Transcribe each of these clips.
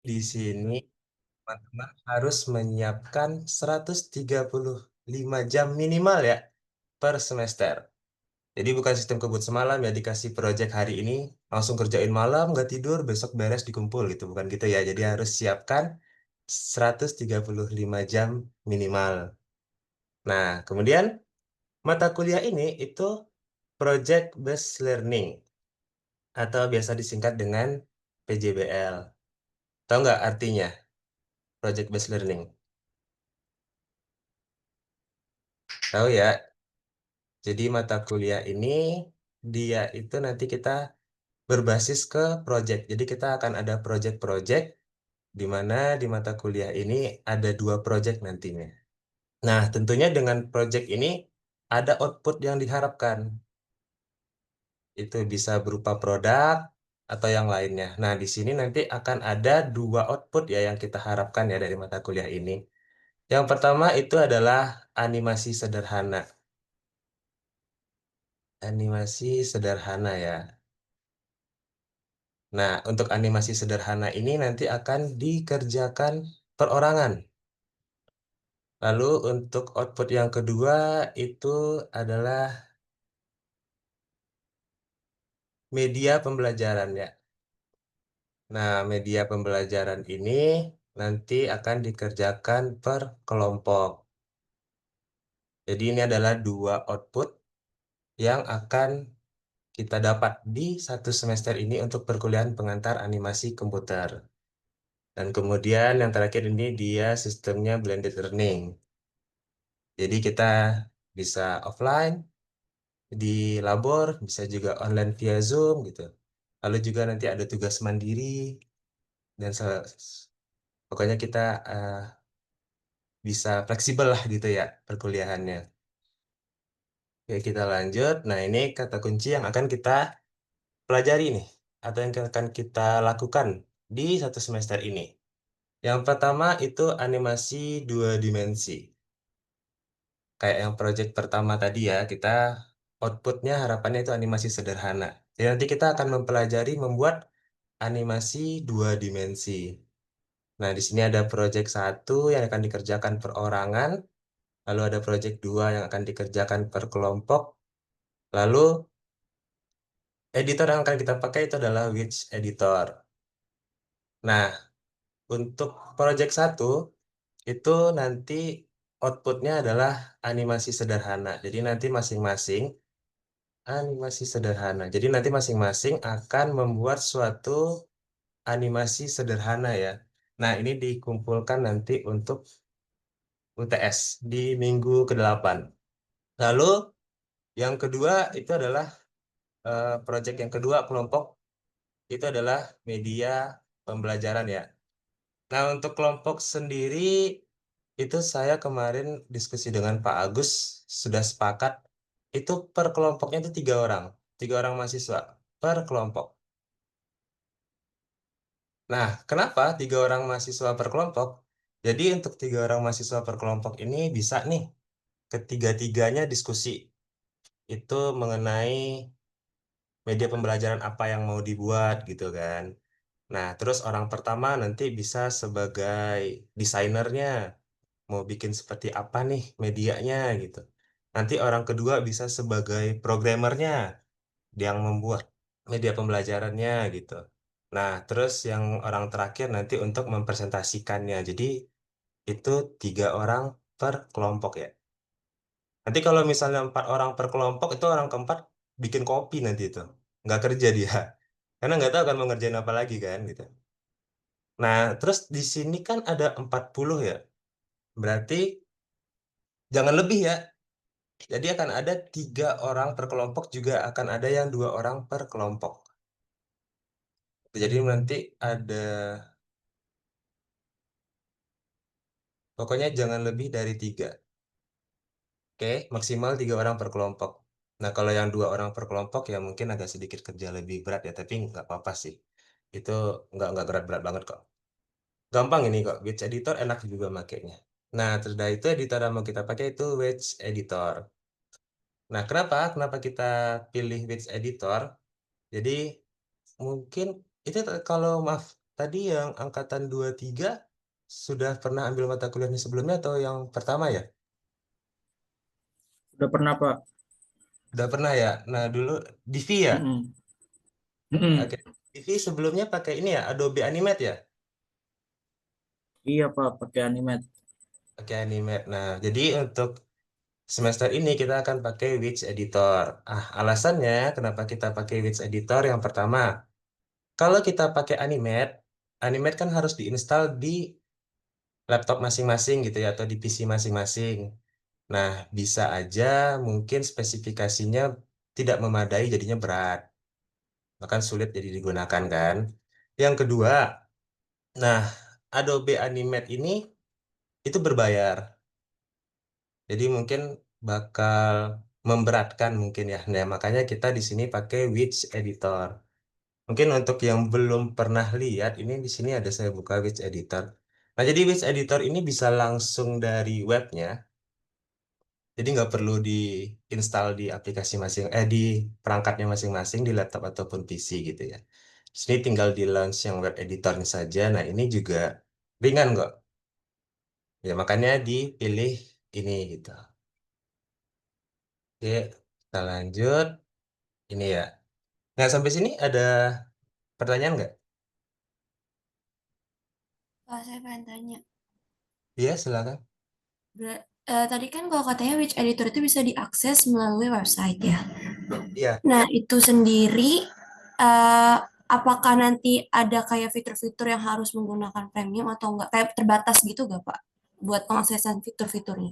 Di sini teman-teman harus menyiapkan 135 jam minimal ya per semester. Jadi bukan sistem kebut semalam ya, dikasih proyek hari ini langsung kerjain malam, nggak tidur, besok beres dikumpul gitu. Bukan gitu ya. Jadi harus siapkan 135 jam minimal. Nah, kemudian mata kuliah ini itu Project Based Learning atau biasa disingkat dengan PJBL. Tahu nggak artinya Project Based Learning? Tahu ya. Jadi mata kuliah ini dia itu nanti kita berbasis ke project. Jadi kita akan ada project-project di mana di mata kuliah ini ada dua project nantinya. Nah, tentunya dengan project ini ada output yang diharapkan. Itu bisa berupa produk atau yang lainnya. Nah, di sini nanti akan ada dua output ya yang kita harapkan ya dari mata kuliah ini. Yang pertama itu adalah animasi sederhana. Animasi sederhana ya. Nah, untuk animasi sederhana ini nanti akan dikerjakan perorangan. Lalu untuk output yang kedua itu adalah media pembelajaran ya. Nah, media pembelajaran ini nanti akan dikerjakan per kelompok. Jadi ini adalah dua output yang akan kita dapat di satu semester ini untuk perkuliahan pengantar animasi komputer. Dan kemudian yang terakhir ini dia sistemnya blended learning. Jadi kita bisa offline di labor, bisa juga online via Zoom gitu. Lalu juga nanti ada tugas mandiri dan pokoknya kita eh, bisa fleksibel lah gitu ya perkuliahannya. Oke, kita lanjut. Nah, ini kata kunci yang akan kita pelajari nih atau yang akan kita lakukan di satu semester ini. Yang pertama itu animasi dua dimensi. Kayak yang project pertama tadi ya, kita outputnya harapannya itu animasi sederhana. Jadi nanti kita akan mempelajari membuat animasi dua dimensi. Nah, di sini ada project satu yang akan dikerjakan perorangan, lalu ada project dua yang akan dikerjakan per kelompok, lalu editor yang akan kita pakai itu adalah Witch Editor. Nah, untuk project satu itu nanti outputnya adalah animasi sederhana. Jadi nanti masing-masing animasi sederhana. Jadi nanti masing-masing akan membuat suatu animasi sederhana ya. Nah, ini dikumpulkan nanti untuk UTS di minggu ke-8. Lalu yang kedua itu adalah proyek yang kedua kelompok itu adalah media pembelajaran ya. Nah, untuk kelompok sendiri itu saya kemarin diskusi dengan Pak Agus sudah sepakat itu per kelompoknya itu tiga orang mahasiswa per kelompok. Nah, kenapa tiga orang mahasiswa per kelompok? Jadi untuk tiga orang mahasiswa per kelompok ini bisa nih ketiga-tiganya diskusi itu mengenai media pembelajaran apa yang mau dibuat gitu kan. Nah, terus orang pertama nanti bisa sebagai desainernya, mau bikin seperti apa nih medianya gitu. Nanti orang kedua bisa sebagai programmernya yang membuat media pembelajarannya gitu. Nah, terus yang orang terakhir nanti untuk mempresentasikannya. Jadi itu tiga orang per kelompok ya. Nanti kalau misalnya empat orang per kelompok itu orang keempat bikin kopi nanti itu. Nggak kerja dia. Karena nggak tahu kan mau ngerjain apa lagi kan gitu. Nah, terus di sini kan ada 40 ya. Berarti jangan lebih ya. Jadi akan ada tiga orang per kelompok juga akan ada yang dua orang per kelompok. Jadi nanti ada pokoknya jangan lebih dari tiga. Oke, maksimal tiga orang per kelompok. Nah, kalau yang dua orang per kelompok ya mungkin agak sedikit kerja lebih berat ya, tapi nggak apa-apa sih. Itu nggak berat-berat banget kok. Gampang ini kok, Witch Editor enak juga makainya. Nah, terus dari itu editor yang mau kita pakai itu Witch Editor. Nah, kenapa? Kenapa kita pilih Witch Editor? Jadi mungkin itu kalau maaf tadi yang angkatan 23 sudah pernah ambil mata kuliahnya sebelumnya atau yang pertama ya? Udah pernah Pak. Udah pernah ya? Nah, dulu Divi ya? Mm-mm. Mm-mm. Oke. Divi sebelumnya pakai ini ya, Adobe Animate ya? Iya Pak, pakai Animate. Pakai Animate. Nah, jadi untuk semester ini kita akan pakai Wix Editor. Alasannya kenapa kita pakai Wix Editor yang pertama, kalau kita pakai Animate, Animate kan harus diinstal di laptop masing-masing gitu ya, atau di PC masing-masing. Nah, bisa aja mungkin spesifikasinya tidak memadai, jadinya berat, bahkan sulit jadi digunakan kan. Yang kedua, nah, Adobe Animate ini itu berbayar. Jadi mungkin bakal memberatkan mungkin ya. Nah, makanya kita di sini pakai Wix Editor. Mungkin untuk yang belum pernah lihat, ini di sini ada saya buka Wix Editor. Nah, jadi Wix Editor ini bisa langsung dari webnya. Jadi nggak perlu diinstal di aplikasi di perangkatnya masing-masing di laptop ataupun PC gitu ya. Di sini tinggal di launch yang web editornya saja. Nah, ini juga ringan kok. Ya, makanya dipilih ini gitu. Oke, kita lanjut. Ini ya. Nah, sampai sini ada pertanyaan nggak? Saya pengen tanya. Iya, silakan. Tadi kan kalau katanya Witch Editor itu bisa diakses melalui website ya. Iya, Nah, itu sendiri, eh, apakah nanti ada kayak fitur-fitur yang harus menggunakan premium atau enggak? Kayak terbatas gitu nggak, Pak? Buat pengaksesan fitur-fiturnya.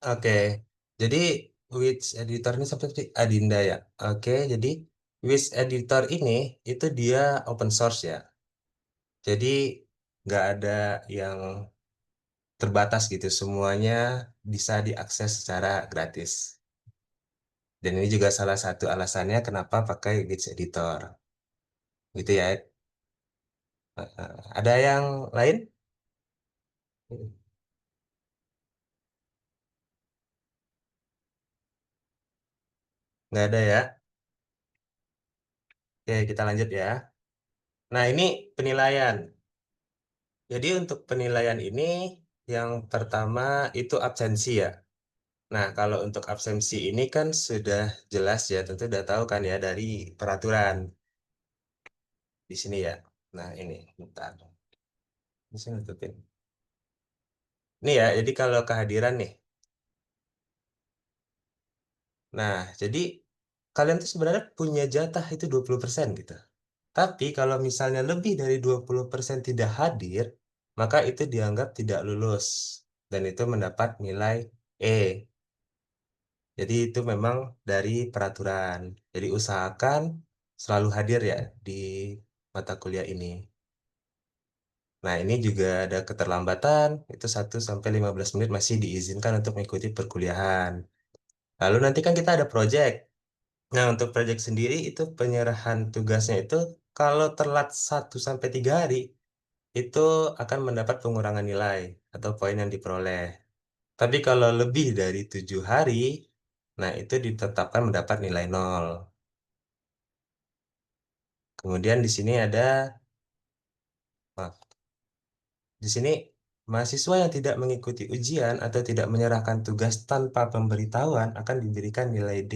oke. Jadi, Wix Editor ini seperti Adinda ya. Oke, jadi Wix Editor ini itu dia open source ya. Jadi, nggak ada yang terbatas gitu. Semuanya bisa diakses secara gratis. Dan ini juga salah satu alasannya kenapa pakai Wix Editor. Gitu ya. Ada yang lain? Nggak ada ya. Oke, kita lanjut ya. Nah, ini penilaian. Jadi untuk penilaian ini yang pertama itu absensi ya. Nah, kalau untuk absensi ini kan sudah jelas ya, tentu udah tahu kan ya dari peraturan di sini ya. Nah, ini bentar. Ini saya nutupin. Ini ya, jadi kalau kehadiran nih. Nah, jadi kalian tuh sebenarnya punya jatah itu 20% gitu. Tapi kalau misalnya lebih dari 20% tidak hadir, maka itu dianggap tidak lulus. Dan itu mendapat nilai E. Jadi itu memang dari peraturan. Jadi usahakan selalu hadir ya di mata kuliah ini. Nah, ini juga ada keterlambatan, itu 1 sampai 15 menit masih diizinkan untuk mengikuti perkuliahan. Lalu nanti kan kita ada project. Nah, untuk project sendiri itu penyerahan tugasnya itu kalau telat 1 sampai 3 hari, itu akan mendapat pengurangan nilai atau poin yang diperoleh. Tapi kalau lebih dari 7 hari, nah itu ditetapkan mendapat nilai nol. Kemudian di sini ada, maaf, di sini mahasiswa yang tidak mengikuti ujian atau tidak menyerahkan tugas tanpa pemberitahuan akan diberikan nilai D.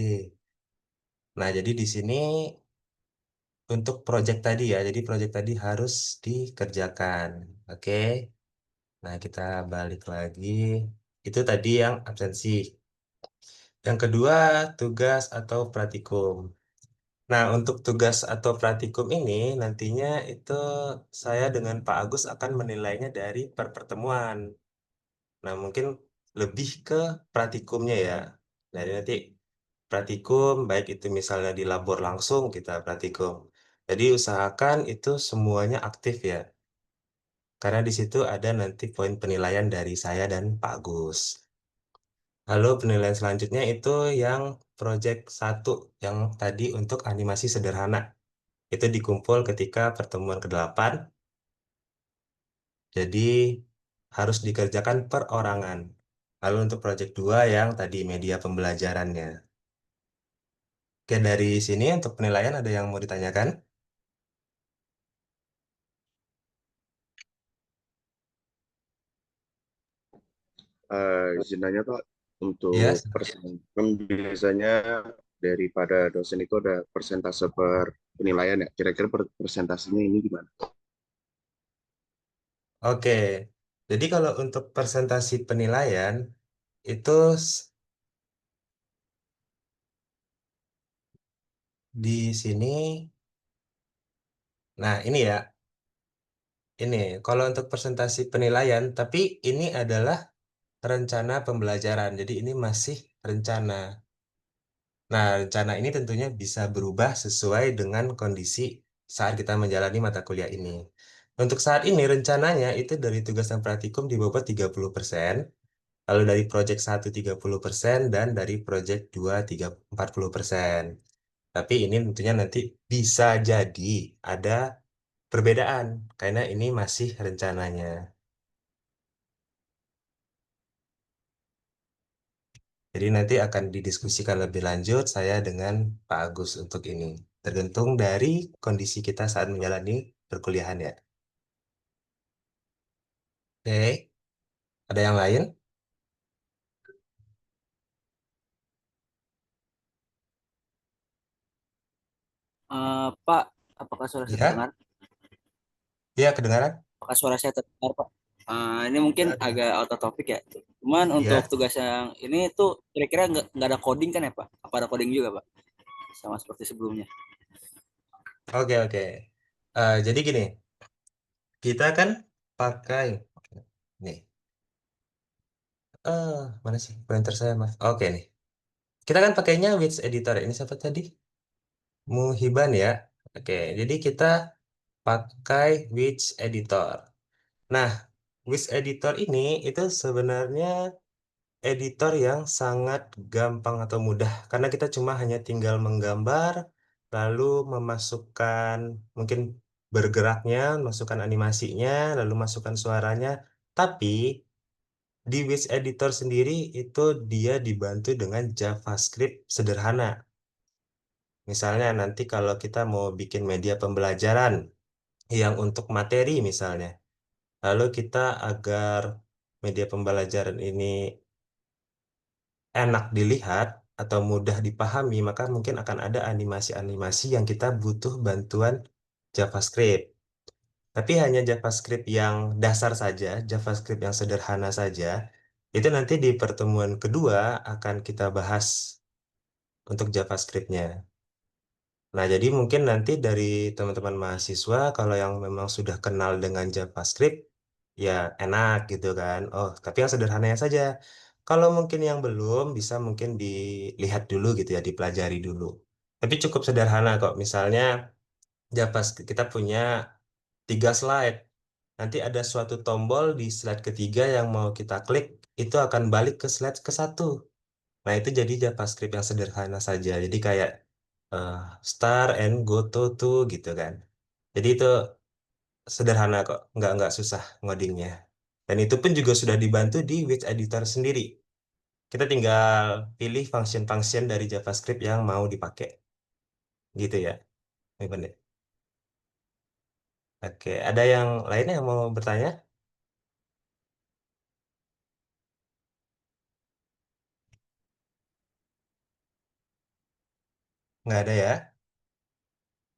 Nah, jadi di sini untuk proyek tadi ya, jadi proyek tadi harus dikerjakan. Oke. Nah, kita balik lagi. Itu tadi yang absensi. Yang kedua, tugas atau praktikum. Nah, untuk tugas atau praktikum ini nantinya itu saya dengan Pak Agus akan menilainya dari per pertemuan. Nah, mungkin lebih ke praktikumnya ya. Jadi nanti praktikum, baik itu misalnya di labor langsung kita praktikum. Jadi usahakan itu semuanya aktif ya. Karena di situ ada nanti poin penilaian dari saya dan Pak Agus. Lalu penilaian selanjutnya itu yang project 1, yang tadi untuk animasi sederhana. Itu dikumpul ketika pertemuan ke-8. Jadi harus dikerjakan perorangan. Lalu untuk project 2 yang tadi media pembelajarannya. Oke, dari sini untuk penilaian ada yang mau ditanyakan? izin nanya Pak, Ya, untuk persen kan biasanya daripada dosen itu ada persentase per penilaian ya. Kira-kira persentasenya ini gimana? oke. Jadi kalau untuk presentasi penilaian itu di sini, nah ini ya, ini kalau untuk presentasi penilaian, tapi ini adalah rencana pembelajaran. Jadi ini masih rencana. Nah, rencana ini tentunya bisa berubah sesuai dengan kondisi saat kita menjalani mata kuliah ini. Untuk saat ini rencananya itu dari tugas dan praktikum dibobot 30%, lalu dari proyek 1 30%, dan dari proyek 2 40%. Tapi ini tentunya nanti bisa jadi ada perbedaan karena ini masih rencananya. Jadi nanti akan didiskusikan lebih lanjut saya dengan Pak Agus untuk ini. Tergantung dari kondisi kita saat menjalani perkuliahan ya. Oke, ada yang lain? Pak, apakah suara saya Ya, terdengar? ya kedengaran? Apakah suara saya terdengar, Pak? Ini mungkin agak out of topic ya. Cuman untuk Ya, tugas yang ini tuh kira-kira nggak ada coding kan ya, Pak? Apa ada coding juga, Pak? Sama seperti sebelumnya. oke oke. Jadi gini, kita kan pakai nih. Mana sih pointer saya mas? Oke nih, kita kan pakainya Wix Editor. Ini siapa tadi? Muhiban ya. Oke, jadi kita pakai Wix Editor. Nah, Wix Editor ini itu sebenarnya editor yang sangat gampang atau mudah karena kita cuma hanya tinggal menggambar lalu memasukkan mungkin bergeraknya, masukkan animasinya, lalu masukkan suaranya. Tapi di Wix Editor sendiri itu dia dibantu dengan JavaScript sederhana. Misalnya nanti kalau kita mau bikin media pembelajaran yang untuk materi misalnya, lalu kita agar media pembelajaran ini enak dilihat atau mudah dipahami, maka mungkin akan ada animasi-animasi yang kita butuh bantuan JavaScript. Tapi hanya JavaScript yang dasar saja, JavaScript yang sederhana saja, itu nanti di pertemuan kedua akan kita bahas untuk JavaScript-nya. Nah, jadi mungkin nanti dari teman-teman mahasiswa, kalau yang memang sudah kenal dengan JavaScript, ya enak gitu kan. Oh, tapi yang sederhananya saja. Kalau mungkin yang belum, bisa mungkin dilihat dulu gitu ya, dipelajari dulu. Tapi cukup sederhana kok. Misalnya JavaScript kita punya 3 slide. Nanti ada suatu tombol di slide ketiga yang mau kita klik, itu akan balik ke slide ke 1. Nah, itu jadi JavaScript yang sederhana saja. Jadi kayak eh, start and go to gitu kan. Jadi itu sederhana kok, nggak susah ngodingnya. Dan itu pun juga sudah dibantu di Wix Editor sendiri. Kita tinggal pilih function-function dari JavaScript yang mau dipakai. Gitu ya. Ini bener. Oke, ada yang lain yang mau bertanya? Nggak ada ya?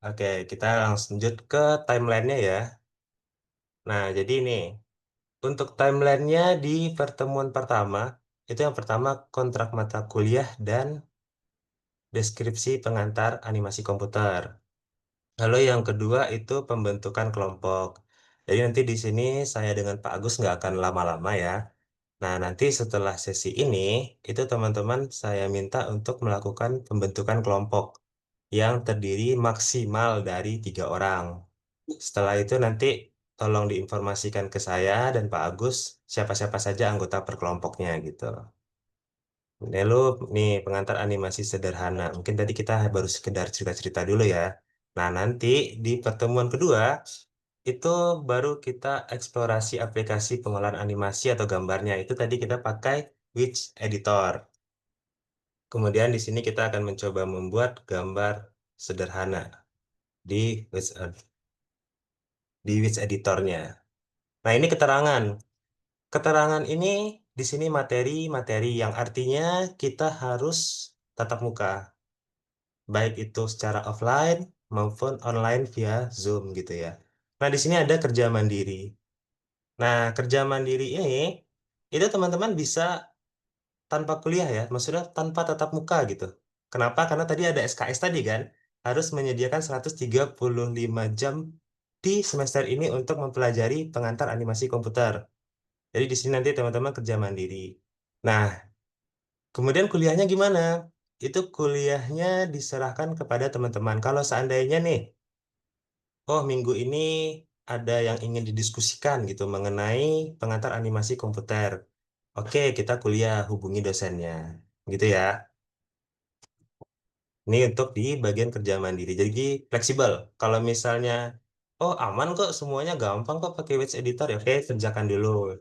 Oke, kita langsung lanjut ke timelinenya ya. Nah, jadi ini. Untuk timelinenya di pertemuan pertama, itu yang pertama kontrak mata kuliah dan deskripsi pengantar animasi komputer. Lalu yang kedua itu pembentukan kelompok. Jadi nanti di sini saya dengan Pak Agus nggak akan lama-lama ya. Nah, nanti setelah sesi ini, itu teman-teman saya minta untuk melakukan pembentukan kelompok yang terdiri maksimal dari 3 orang. Setelah itu nanti tolong diinformasikan ke saya dan Pak Agus siapa-siapa saja anggota per kelompoknya gitu. Lalu nih pengantar animasi sederhana. Mungkin tadi kita baru sekedar cerita-cerita dulu ya. Nah, nanti di pertemuan kedua itu baru kita eksplorasi aplikasi pengolahan animasi atau gambarnya. Itu tadi kita pakai Wix Editor. Kemudian di sini kita akan mencoba membuat gambar sederhana di Wix, di Wix Editornya. Nah, ini keterangan. Keterangan ini di sini materi-materi yang artinya kita harus tatap muka, baik itu secara offline maupun online via Zoom gitu ya. Nah, di sini ada kerja mandiri. Nah, kerja mandiri ini itu teman-teman bisa tanpa kuliah ya, maksudnya tanpa tatap muka gitu. Kenapa? Karena tadi ada SKS tadi kan, harus menyediakan 135 jam di semester ini untuk mempelajari pengantar animasi komputer. Jadi di sini nanti teman-teman kerja mandiri. Nah, kemudian kuliahnya gimana? Itu kuliahnya diserahkan kepada teman-teman. Kalau seandainya nih, oh minggu ini ada yang ingin didiskusikan gitu mengenai pengantar animasi komputer. Oke, kita kuliah hubungi dosennya. Gitu ya. Ini untuk di bagian kerja mandiri. Jadi fleksibel. Kalau misalnya, oh aman kok semuanya gampang kok pakai Word Editor ya, oke kerjakan dulu.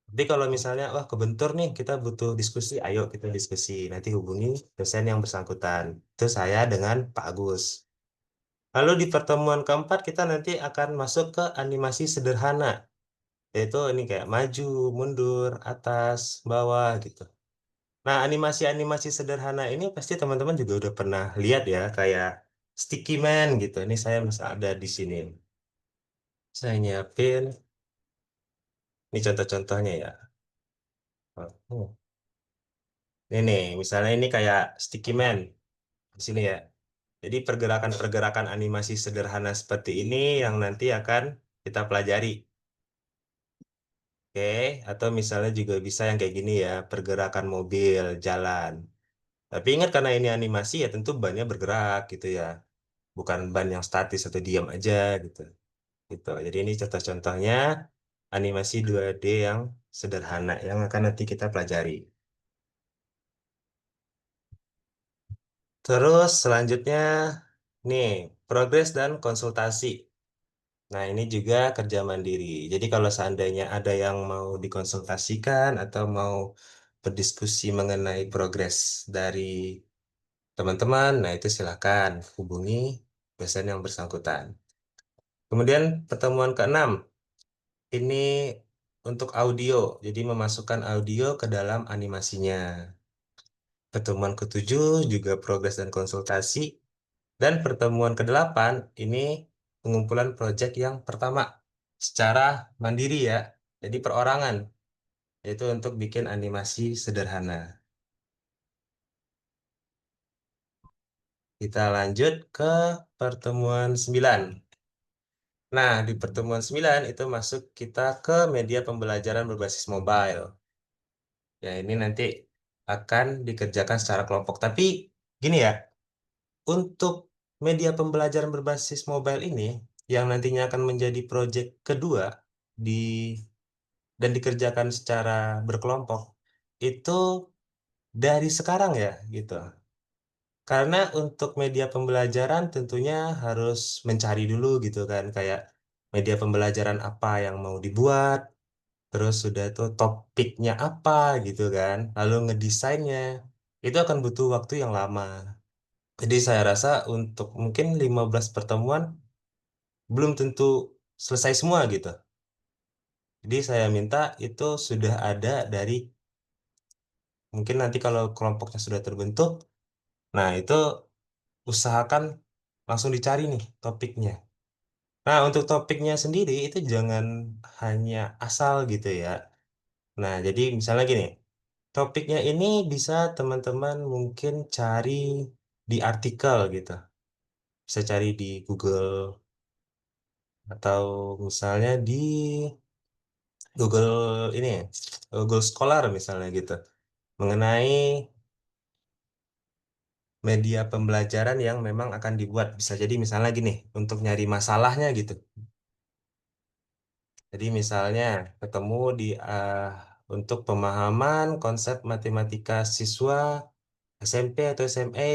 Tapi kalau misalnya, wah kebentur nih kita butuh diskusi, ayo kita diskusi. Nanti hubungi dosen yang bersangkutan. Itu saya dengan Pak Agus. Lalu di pertemuan keempat kita nanti akan masuk ke animasi sederhana. Yaitu ini kayak maju, mundur, atas, bawah gitu. Nah, animasi-animasi sederhana ini pasti teman-teman juga udah pernah lihat ya, kayak Sticky Man gitu. Ini saya masih ada di sini. Saya nyiapin, ini contoh-contohnya ya. Oh, ini nih, misalnya ini kayak Sticky Man di sini ya. Jadi pergerakan-pergerakan animasi sederhana seperti ini yang nanti akan kita pelajari. Oke, atau misalnya juga bisa yang kayak gini ya, pergerakan mobil, jalan. Tapi ingat karena ini animasi ya tentu bannya bergerak gitu ya. Bukan ban yang statis atau diam aja gitu. Gitu. Jadi ini contoh-contohnya animasi 2D yang sederhana yang akan nanti kita pelajari. Terus selanjutnya nih, progres dan konsultasi. Nah, ini juga kerja mandiri. Jadi kalau seandainya ada yang mau dikonsultasikan atau mau berdiskusi mengenai progres dari teman-teman, nah itu silakan hubungi dosen yang bersangkutan. Kemudian pertemuan keenam, ini untuk audio, jadi memasukkan audio ke dalam animasinya. Pertemuan ketujuh juga progres dan konsultasi. Dan pertemuan kedelapan ini pengumpulan proyek yang pertama secara mandiri ya, jadi perorangan, yaitu untuk bikin animasi sederhana. Kita lanjut ke pertemuan 9. Nah, di pertemuan 9 itu masuk kita ke media pembelajaran berbasis mobile. Ya, ini nanti akan dikerjakan secara kelompok. Tapi gini ya, untuk media pembelajaran berbasis mobile ini yang nantinya akan menjadi proyek kedua di dan dikerjakan secara berkelompok itu dari sekarang ya gitu. Karena untuk media pembelajaran tentunya harus mencari dulu gitu kan kayak media pembelajaran apa yang mau dibuat, terus sudah tuh topiknya apa gitu kan, lalu ngedesainnya itu akan butuh waktu yang lama. Jadi saya rasa untuk mungkin 15 pertemuan belum tentu selesai semua gitu. Jadi saya minta itu sudah ada dari mungkin nanti kalau kelompoknya sudah terbentuk, nah itu usahakan langsung dicari nih topiknya. Nah, untuk topiknya sendiri itu jangan hanya asal gitu ya. Nah, jadi misalnya gini, topiknya ini bisa teman-teman mungkin cari di artikel gitu. Bisa cari di Google atau misalnya di Google ini, Google Scholar misalnya gitu. Mengenai media pembelajaran yang memang akan dibuat. Bisa jadi misalnya gini, untuk nyari masalahnya gitu. Jadi misalnya ketemu di untuk pemahaman konsep matematika siswa SMP atau SMA,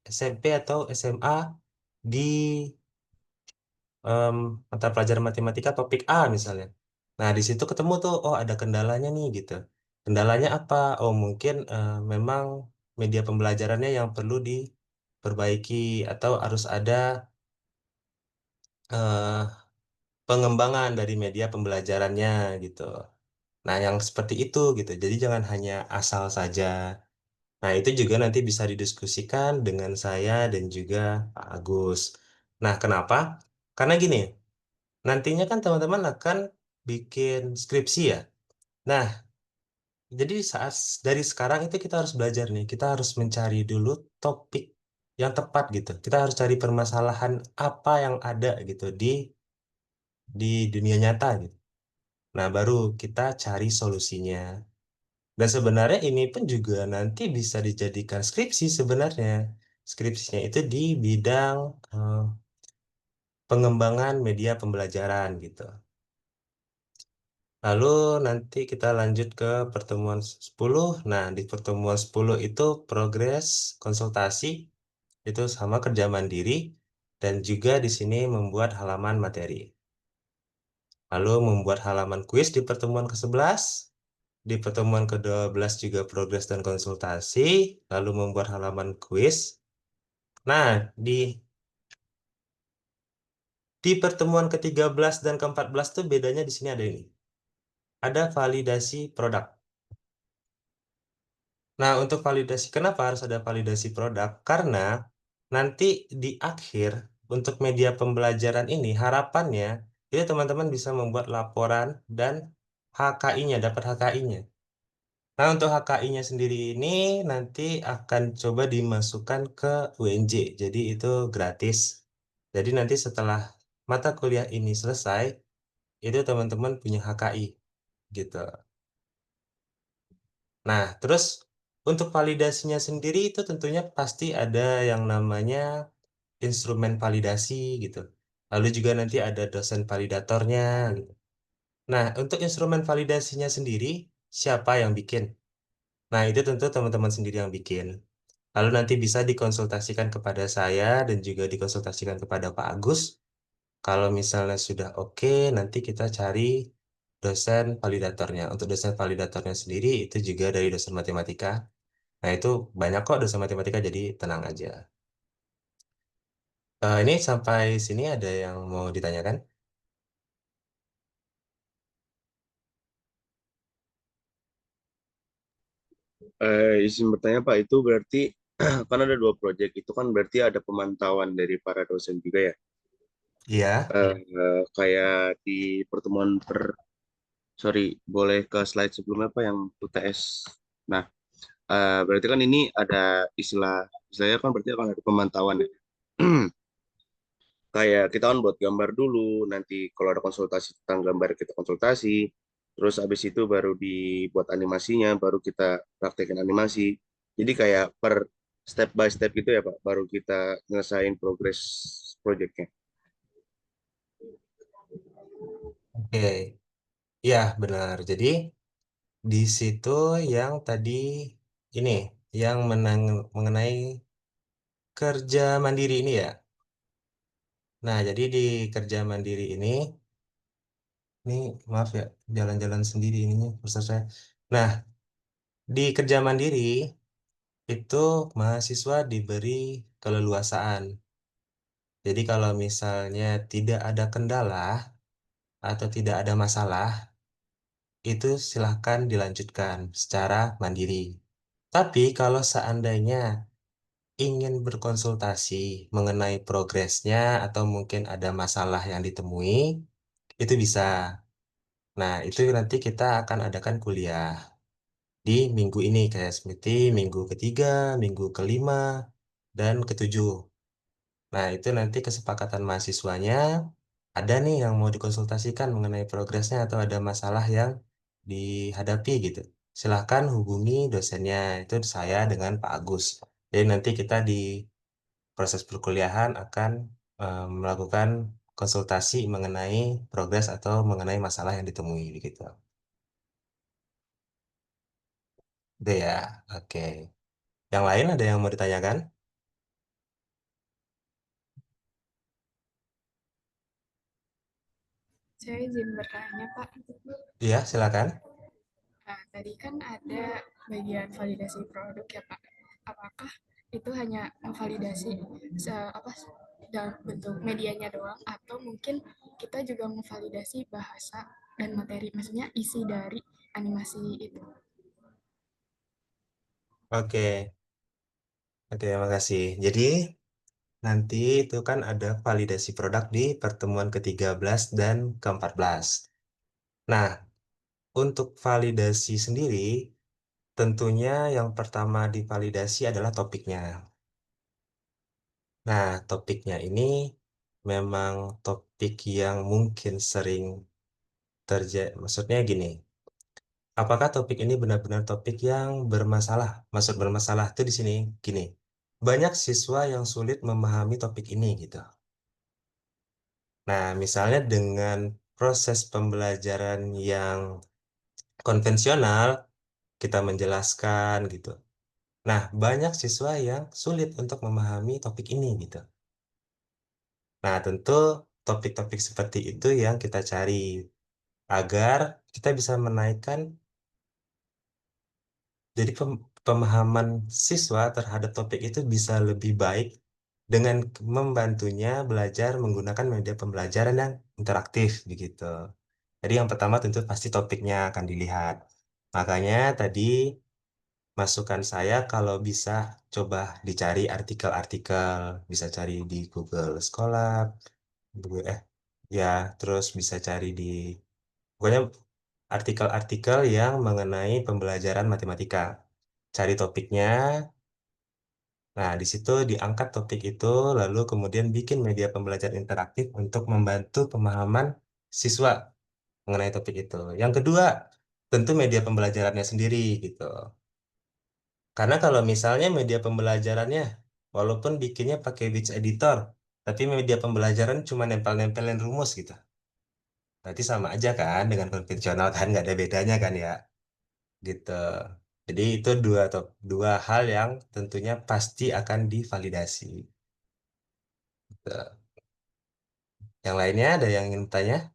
SMP atau SMA di em, mata pelajaran matematika topik A misalnya. Nah, di situ ketemu tuh, oh ada kendalanya nih gitu. Kendalanya apa? Oh mungkin memang media pembelajarannya yang perlu diperbaiki atau harus ada eh, pengembangan dari media pembelajarannya gitu. Nah, yang seperti itu gitu. Jadi jangan hanya asal saja. Nah, itu juga nanti bisa didiskusikan dengan saya dan juga Pak Agus. Nah, kenapa? Karena gini, nantinya kan teman-teman akan bikin skripsi ya. Nah, jadi saat dari sekarang itu kita harus belajar nih. Kita harus mencari dulu topik yang tepat gitu. Kita harus cari permasalahan apa yang ada gitu di dunia nyata gitu. Nah, baru kita cari solusinya. Dan sebenarnya ini pun juga nanti bisa dijadikan skripsi sebenarnya. Skripsinya itu di bidang pengembangan media pembelajaran gitu. Lalu nanti kita lanjut ke pertemuan 10. Nah, di pertemuan 10 itu progres konsultasi itu sama kerja mandiri dan juga di sini membuat halaman materi. Lalu membuat halaman kuis di pertemuan ke-11. Di pertemuan ke-12 juga progres dan konsultasi, lalu membuat halaman kuis. Nah, di pertemuan ke-13 dan ke-14 tuh bedanya di sini ada ini. Ada validasi produk. Nah, untuk validasi, kenapa harus ada validasi produk? Karena nanti di akhir untuk media pembelajaran ini harapannya itu teman-teman bisa membuat laporan dan HKI-nya, dapat HKI-nya. Nah, untuk HKI-nya sendiri ini nanti akan coba dimasukkan ke UNJ. Jadi itu gratis. Jadi nanti setelah mata kuliah ini selesai, itu teman-teman punya HKI gitu. Nah, terus untuk validasinya sendiri itu tentunya pasti ada yang namanya instrumen validasi gitu. Lalu juga nanti ada dosen validatornya gitu. Nah, untuk instrumen validasinya sendiri, siapa yang bikin? Nah, itu tentu teman-teman sendiri yang bikin. Lalu nanti bisa dikonsultasikan kepada saya dan juga dikonsultasikan kepada Pak Agus. Kalau misalnya sudah oke, nanti kita cari dosen validatornya. Untuk dosen validatornya sendiri itu juga dari dosen matematika. Nah, itu banyak kok dosen matematika, jadi tenang aja. Ini sampai sini ada yang mau ditanyakan? Izin bertanya Pak, itu berarti kan ada dua proyek, itu kan berarti ada pemantauan dari para dosen juga ya. Iya. Kayak di pertemuan sorry, boleh ke slide sebelumnya Pak yang UTS. Nah, berarti kan ini ada istilahnya kan berarti akan ada pemantauan ya. Kayak kita kan buat gambar dulu, nanti kalau ada konsultasi tentang gambar kita konsultasi, terus habis itu baru dibuat animasinya, baru kita praktekin animasi. Jadi kayak per step by step gitu ya Pak, baru kita ngelesain progres proyeknya. Oke. Ya, benar. Jadi di situ yang tadi ini yang mengenai kerja mandiri ini ya. Nah, jadi di kerja mandiri ini maaf ya, jalan-jalan sendiri ininya kursor saya. Nah, di kerja mandiri itu mahasiswa diberi keleluasaan. Jadi kalau misalnya tidak ada kendala atau tidak ada masalah, itu silahkan dilanjutkan secara mandiri. Tapi kalau seandainya ingin berkonsultasi mengenai progresnya atau mungkin ada masalah yang ditemui, itu bisa. Nah, itu nanti kita akan adakan kuliah di minggu ini kayak seperti minggu ketiga, minggu kelima, dan ketujuh. Nah, itu nanti kesepakatan mahasiswanya ada nih yang mau dikonsultasikan mengenai progresnya atau ada masalah yang dihadapi gitu. Silahkan hubungi dosennya, itu saya dengan Pak Agus. Jadi nanti kita di proses perkuliahan akan melakukan konsultasi mengenai progres atau mengenai masalah yang ditemui begitu. Udah ya, oke. Yang lain ada yang mau ditanyakan? Saya izin bertanya, Pak. Iya, silakan. Nah, tadi kan ada bagian validasi produk ya, Pak. Apakah itu hanya memvalidasi dalam bentuk medianya doang atau mungkin kita juga memvalidasi bahasa dan materi, maksudnya isi dari animasi itu. Oke, oke, makasih. Jadi nanti itu kan ada validasi produk di pertemuan ke-13 dan ke-14. Nah, untuk validasi sendiri, tentunya yang pertama divalidasi adalah topiknya. Nah, topiknya ini memang topik yang mungkin sering terjadi. Maksudnya gini, apakah topik ini benar-benar topik yang bermasalah? Maksud bermasalah itu di sini gini, banyak siswa yang sulit memahami topik ini gitu. Nah, misalnya dengan proses pembelajaran yang konvensional, kita menjelaskan gitu. Nah, banyak siswa yang sulit untuk memahami topik ini gitu. Nah, tentu topik-topik seperti itu yang kita cari agar kita bisa menaikkan jadi pemahaman siswa terhadap topik itu bisa lebih baik dengan membantunya belajar menggunakan media pembelajaran yang interaktif begitu. Jadi yang pertama tentu pasti topiknya akan dilihat. Makanya tadi masukan saya kalau bisa coba dicari artikel-artikel, bisa cari di Google Scholar, eh ya, terus bisa cari di pokoknya artikel-artikel yang mengenai pembelajaran matematika. Cari topiknya, nah di situ diangkat topik itu, lalu kemudian bikin media pembelajaran interaktif untuk membantu pemahaman siswa mengenai topik itu. Yang kedua, tentu media pembelajarannya sendiri gitu. Karena kalau misalnya media pembelajarannya, walaupun bikinnya pakai Wix Editor, tapi media pembelajaran cuma nempel-nempelin rumus gitu. Berarti sama aja kan dengan konvensional kan, nggak ada bedanya kan ya, gitu. Jadi itu dua hal yang tentunya pasti akan divalidasi. Gitu. Yang lainnya ada yang ingin bertanya?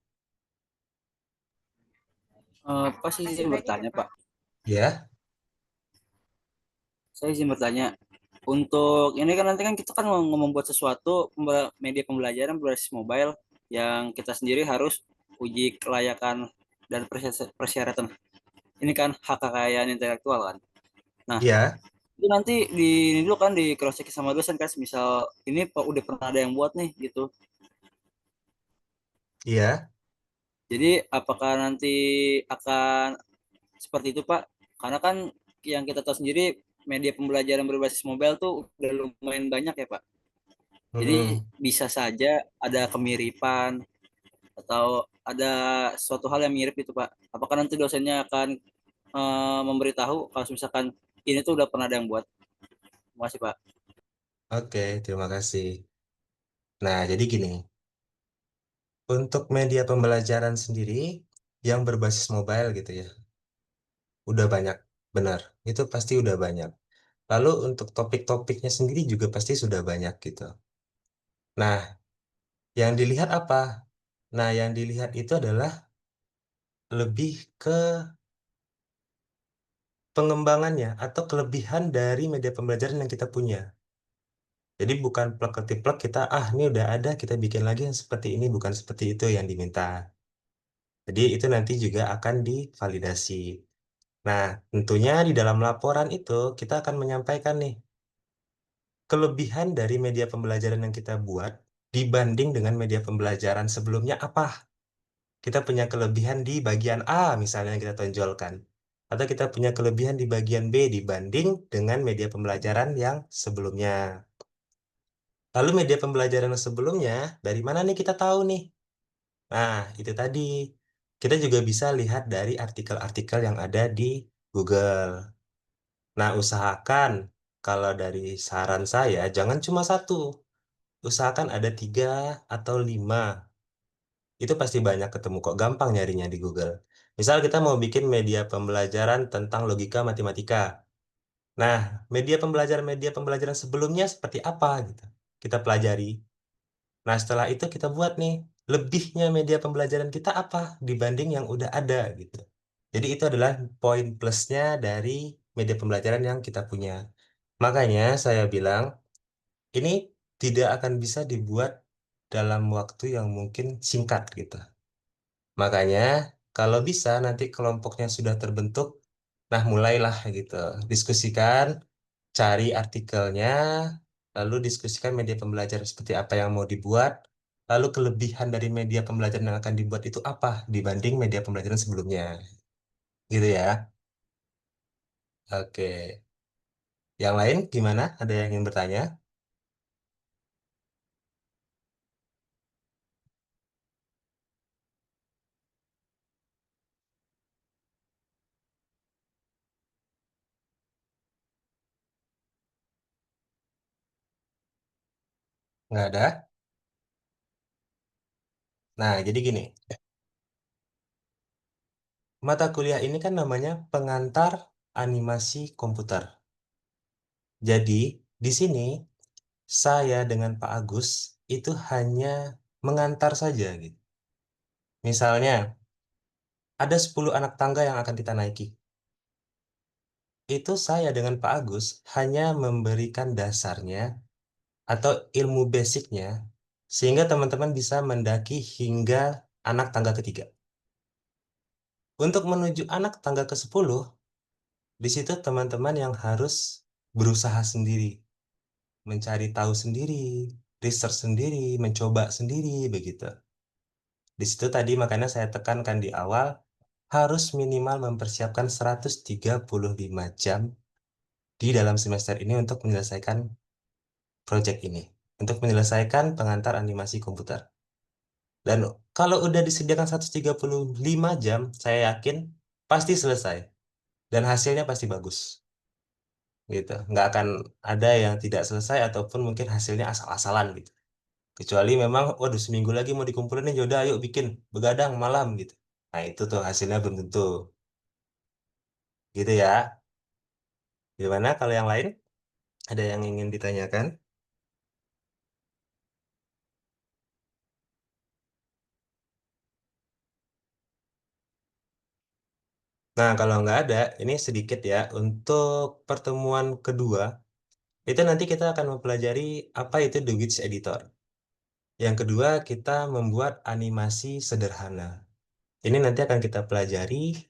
Pak, saya izin Masih banyak bertanya, ya, Pak. Pak. Ya, Saya izin bertanya. Untuk ini kan nanti kan kita kan mau membuat sesuatu media pembelajaran berbasis mobile yang kita sendiri harus uji kelayakan dan persyaratan. Ini kan hak kekayaan intelektual kan. Nah, iya, itu nanti ini dulu kan di cross check sama dosen kan, misal ini Pak udah pernah ada yang buat nih gitu. iya. Jadi apakah nanti akan seperti itu Pak? Karena kan yang kita tahu sendiri media pembelajaran berbasis mobile tuh udah lumayan banyak ya Pak. Jadi Mm-mm. bisa saja ada kemiripan atau ada suatu hal yang mirip itu Pak. Apakah nanti dosennya akan memberitahu kalau misalkan ini tuh udah pernah ada yang buat? Terima kasih Pak. Oke, terima kasih. Nah, jadi gini, untuk media pembelajaran sendiri yang berbasis mobile gitu ya, udah banyak, benar. Itu pasti udah banyak. Lalu untuk topik-topiknya sendiri juga pasti sudah banyak gitu. Nah, yang dilihat apa? Nah, yang dilihat itu adalah lebih ke pengembangannya atau kelebihan dari media pembelajaran yang kita punya. Jadi bukan plek ketiplek kita, ini udah ada, kita bikin lagi yang seperti ini, bukan seperti itu yang diminta. Jadi itu nanti juga akan divalidasi. Nah, tentunya di dalam laporan itu kita akan menyampaikan nih, kelebihan dari media pembelajaran yang kita buat dibanding dengan media pembelajaran sebelumnya apa. Kita punya kelebihan di bagian A misalnya yang kita tonjolkan. Atau kita punya kelebihan di bagian B dibanding dengan media pembelajaran yang sebelumnya. Lalu media pembelajaran yang sebelumnya, dari mana nih kita tahu nih? Nah, itu tadi. Kita juga bisa lihat dari artikel-artikel yang ada di Google. Nah, usahakan kalau dari saran saya, jangan cuma satu. Usahakan ada 3 atau 5. Itu pasti banyak ketemu kok, gampang nyarinya di Google. Misal kita mau bikin media pembelajaran tentang logika matematika. Nah, media pembelajaran sebelumnya seperti apa gitu. Kita pelajari. Nah, setelah itu kita buat nih, lebihnya media pembelajaran kita apa dibanding yang udah ada gitu. Jadi itu adalah poin plusnya dari media pembelajaran yang kita punya. Makanya saya bilang, ini tidak akan bisa dibuat dalam waktu yang mungkin singkat gitu. Makanya kalau bisa nanti kelompoknya sudah terbentuk, nah mulailah gitu. Diskusikan, cari artikelnya, lalu diskusikan media pembelajaran seperti apa yang mau dibuat, lalu kelebihan dari media pembelajaran yang akan dibuat itu apa dibanding media pembelajaran sebelumnya. Gitu ya. Oke. Yang lain gimana? Ada yang ingin bertanya? Nggak ada? Nah, jadi gini. Mata kuliah ini kan namanya pengantar animasi komputer. Jadi, di sini saya dengan Pak Agus itu hanya mengantar saja gitu. Misalnya, ada 10 anak tangga yang akan kita naiki. Itu saya dengan Pak Agus hanya memberikan dasarnya atau ilmu basicnya sehingga teman-teman bisa mendaki hingga anak tangga ketiga. Untuk menuju anak tangga ke-10, di situ teman-teman yang harus berusaha sendiri, mencari tahu sendiri, research sendiri, mencoba sendiri, begitu. Di situ tadi makanya saya tekankan di awal, harus minimal mempersiapkan 135 jam di dalam semester ini untuk menyelesaikan project ini. Untuk menyelesaikan pengantar animasi komputer. Dan kalau udah disediakan 135 jam, saya yakin pasti selesai. Dan hasilnya pasti bagus. Gitu. Nggak akan ada yang tidak selesai ataupun mungkin hasilnya asal-asalan gitu. Kecuali memang, waduh seminggu lagi mau dikumpulin nih, yaudah ayo bikin, begadang malam gitu. Nah itu tuh hasilnya belum tentu. Gitu ya. Gimana kalau yang lain? Ada yang ingin ditanyakan? Nah kalau nggak ada, ini sedikit ya. Untuk pertemuan kedua, itu nanti kita akan mempelajari apa itu The Witch Editor. Yang kedua, kita membuat animasi sederhana. Ini nanti akan kita pelajari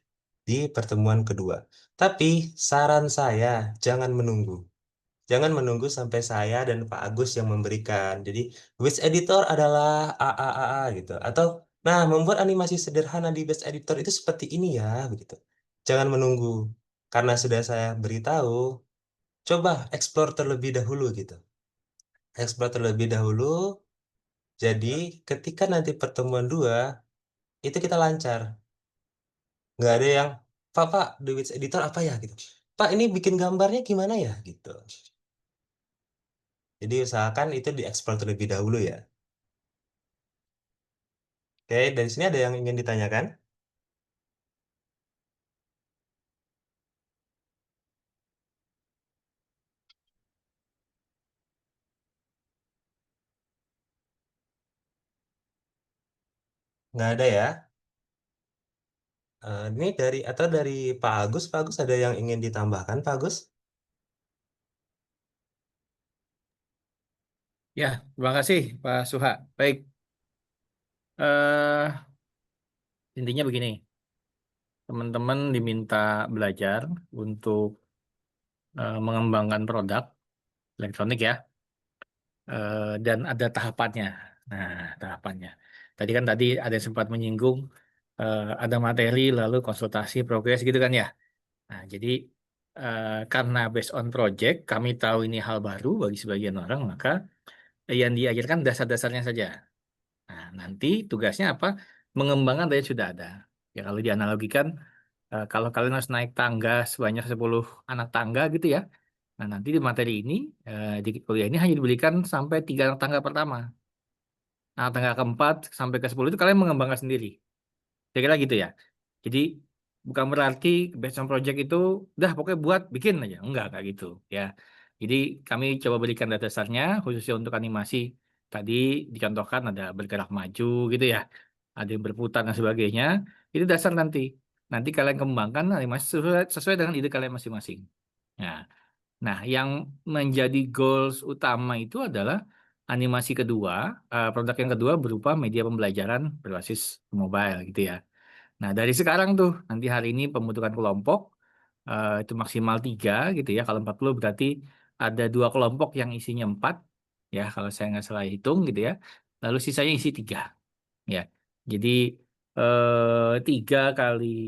di pertemuan kedua. Tapi saran saya, jangan menunggu. Jangan menunggu sampai saya dan Pak Agus yang memberikan. Jadi, Witch Editor adalah A gitu. Atau, nah, membuat animasi sederhana di Witch Editor itu seperti ini ya, begitu. Jangan menunggu. Karena sudah saya beritahu, coba explore terlebih dahulu gitu. Explore terlebih dahulu. Jadi, ketika nanti pertemuan dua, itu kita lancar. Nggak ada yang, Pak, The Witch Editor apa ya gitu. Pak, ini bikin gambarnya gimana ya gitu. Jadi usahakan itu dieksplor terlebih dahulu ya. Oke, dari sini ada yang ingin ditanyakan? Nggak ada ya. Ini dari Pak Agus. Pak Agus ada yang ingin ditambahkan, Pak Agus? Ya, terima kasih Pak Suha. Baik, eh intinya begini, teman-teman diminta belajar untuk mengembangkan produk elektronik ya, dan ada tahapannya. Nah, tahapannya. Tadi ada yang sempat menyinggung ada materi lalu konsultasi progres gitu kan ya. Nah, jadi karena based on project, kami tahu ini hal baru bagi sebagian orang, maka yang diajarkan dasar-dasarnya saja. Nah, nanti tugasnya apa? Mengembangkan dari yang sudah ada. Ya, kalau dianalogikan, kalau kalian harus naik tangga sebanyak 10 anak tangga gitu ya. Nah, nanti di materi ini, di kuliah ini hanya diberikan sampai 3 anak tangga pertama. Nah, tangga keempat sampai ke 10 itu kalian mengembangkan sendiri. Kira-kira gitu ya. Jadi, bukan berarti based on project itu, udah pokoknya buat, bikin aja. Enggak, kayak gitu. Ya. Jadi, kami coba berikan dasarnya, khususnya untuk animasi. Tadi dicontohkan ada bergerak maju gitu ya. Ada yang berputar dan sebagainya. Itu dasar nanti. Nanti kalian kembangkan animasi sesuai dengan ide kalian masing-masing. Nah, yang menjadi goals utama itu adalah animasi kedua, produk yang kedua berupa media pembelajaran berbasis mobile gitu ya. Nah, dari sekarang tuh, nanti hari ini pembentukan kelompok, itu maksimal 3 gitu ya. Kalau 40 berarti ada 2 kelompok yang isinya 4, ya kalau saya nggak salah hitung gitu ya. Lalu sisanya isi 3, ya. Jadi 3 kali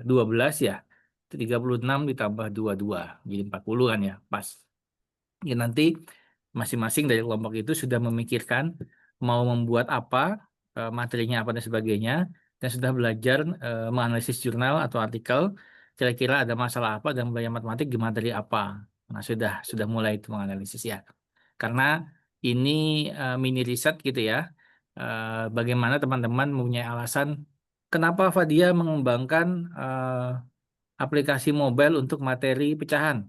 12 ya, itu 36 ditambah 22, jadi 40 kan ya, pas. Ya, nanti masing-masing dari kelompok itu sudah memikirkan mau membuat apa, materinya apa dan sebagainya, dan sudah belajar menganalisis jurnal atau artikel, kira-kira ada masalah apa dan belajar matematik di materi apa. Nah, sudah mulai itu menganalisis ya. Karena ini mini riset gitu ya. Bagaimana teman-teman mempunyai alasan kenapa Fadia mengembangkan aplikasi mobile untuk materi pecahan.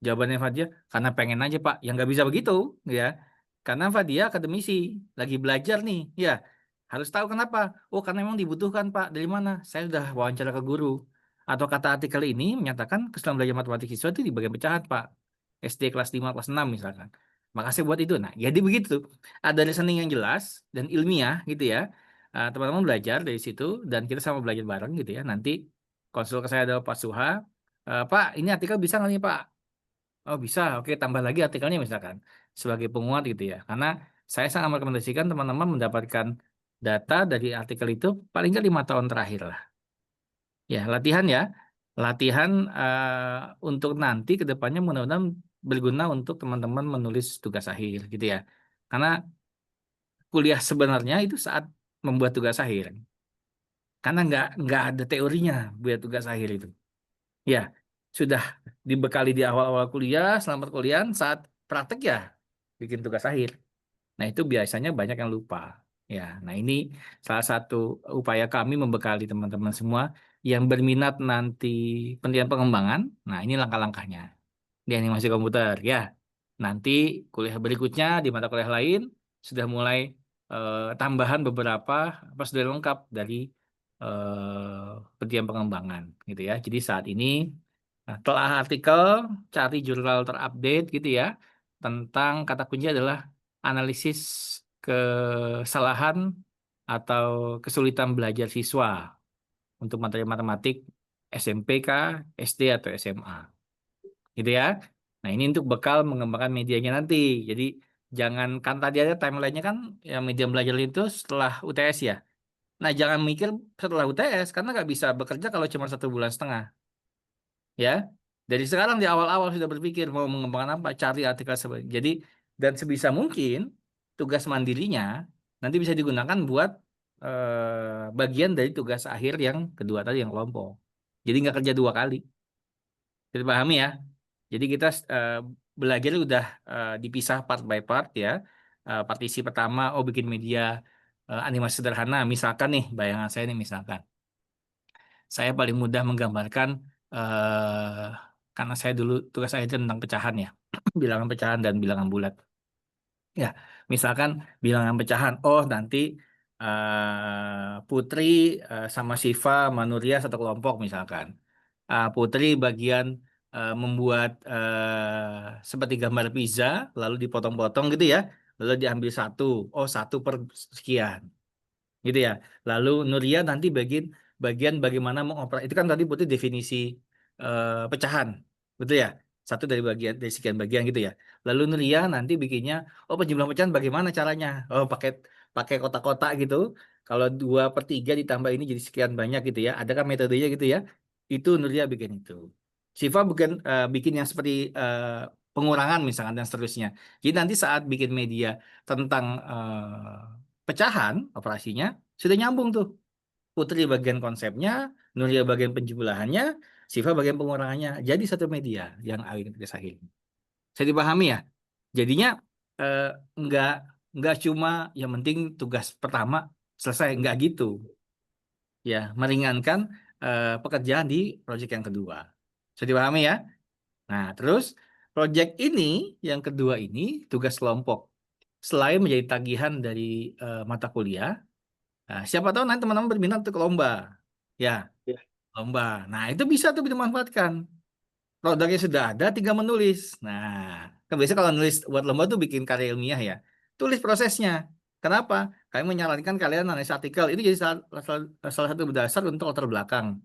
Jawabannya Fadia, karena pengen aja Pak. Yang nggak bisa begitu, ya. Karena Fadia akademisi, lagi belajar nih, ya. Harus tahu kenapa. Oh, karena memang dibutuhkan Pak. Dari mana? Saya sudah wawancara ke guru. Atau kata artikel ini menyatakan kesulitan belajar matematik siswa itu di bagian pecahan Pak. SD kelas 5, kelas 6 misalkan. Makasih buat itu. Nah, jadi begitu. Ada listening yang jelas dan ilmiah gitu ya. Teman-teman belajar dari situ dan kita sama belajar bareng gitu ya. Nanti konsul ke saya ada Pak Suha. Pak, ini artikel bisa nggak nih Pak? Oh bisa, oke tambah lagi artikelnya misalkan sebagai penguat gitu ya. Karena saya sangat merekomendasikan teman-teman mendapatkan data dari artikel itu paling nggak 5 tahun terakhir lah. Ya latihan ya, latihan untuk nanti ke depannya mudah-mudahan berguna untuk teman-teman menulis tugas akhir gitu ya. Karena kuliah sebenarnya itu saat membuat tugas akhir. Karena nggak ada teorinya buat tugas akhir itu. Ya, sudah dibekali di awal-awal kuliah, selama perkuliahan, saat praktek ya bikin tugas akhir. Nah, itu biasanya banyak yang lupa. Ya, nah ini salah satu upaya kami membekali teman-teman semua yang berminat nanti pendidikan pengembangan. Nah, ini langkah-langkahnya di animasi komputer ya. Nanti kuliah berikutnya di mata kuliah lain sudah mulai tambahan beberapa apa sudah lengkap dari pendidikan pengembangan gitu ya. Jadi saat ini telah artikel, cari jurnal terupdate gitu ya tentang kata kunci adalah analisis kesalahan atau kesulitan belajar siswa untuk materi matematik SMP kah, SD atau SMA gitu ya. Nah, ini untuk bekal mengembangkan medianya nanti. Jadi jangan kan tadi ada timelinenya kan yang media belajar itu setelah UTS ya. Nah, jangan mikir setelah UTS karena nggak bisa bekerja kalau cuma 1,5 bulan. Ya, dari sekarang di awal-awal sudah berpikir mau mengembangkan apa, cari artikel jadi dan sebisa mungkin tugas mandirinya nanti bisa digunakan buat bagian dari tugas akhir yang kedua tadi yang kelompok. Jadi nggak kerja 2 kali. Kita pahami ya. Jadi kita belajar udah dipisah part by part ya. Partisi pertama, oh bikin media animasi sederhana. Misalkan nih, bayangan saya nih misalkan. Saya paling mudah menggambarkan karena saya dulu tugas saya itu tentang pecahan ya, bilangan pecahan dan bilangan bulat. Ya, misalkan bilangan pecahan, oh nanti Putri sama Siva, Manuria satu kelompok misalkan. Putri bagian membuat seperti gambar pizza, lalu dipotong-potong gitu ya, lalu diambil satu, oh 1/sekian gitu ya. Lalu Nuria nanti bagian bagaimana mengoperasi itu kan tadi Putri definisi pecahan, betul ya? Satu dari sekian bagian gitu ya. Lalu Nuria nanti bikinnya, oh penjumlahan pecahan bagaimana caranya? Oh pakai pakai kotak-kotak gitu. Kalau 2/3 ditambah ini jadi sekian banyak gitu ya. Adakah metodenya gitu ya? Itu Nuria bikin itu. Siva bikin yang seperti pengurangan misalkan dan seterusnya. Jadi nanti saat bikin media tentang pecahan operasinya sudah nyambung tuh. Putri bagian konsepnya, Nuria bagian penjumlahannya, Siva bagian pengurangannya. Jadi satu media yang akhirnya kita sahil. Saya dipahami ya. Jadinya eh, nggak nggak cuma yang penting tugas pertama selesai nggak gitu. Ya meringankan pekerjaan di proyek yang kedua. Saya dipahami ya. Nah terus proyek ini yang kedua ini tugas kelompok. Selain menjadi tagihan dari mata kuliah, nah, siapa tahu nanti teman-teman berminat untuk lomba. Ya, Ya. lomba. Nah, itu bisa tuh dimanfaatkan. produknya sudah ada, tinggal menulis. Nah, kan biasanya kalau nulis buat lomba tuh bikin karya ilmiah ya. Tulis prosesnya. Kenapa? Kami menyarankan kalian analisa artikel. Itu jadi salah satu berdasar untuk latar belakang.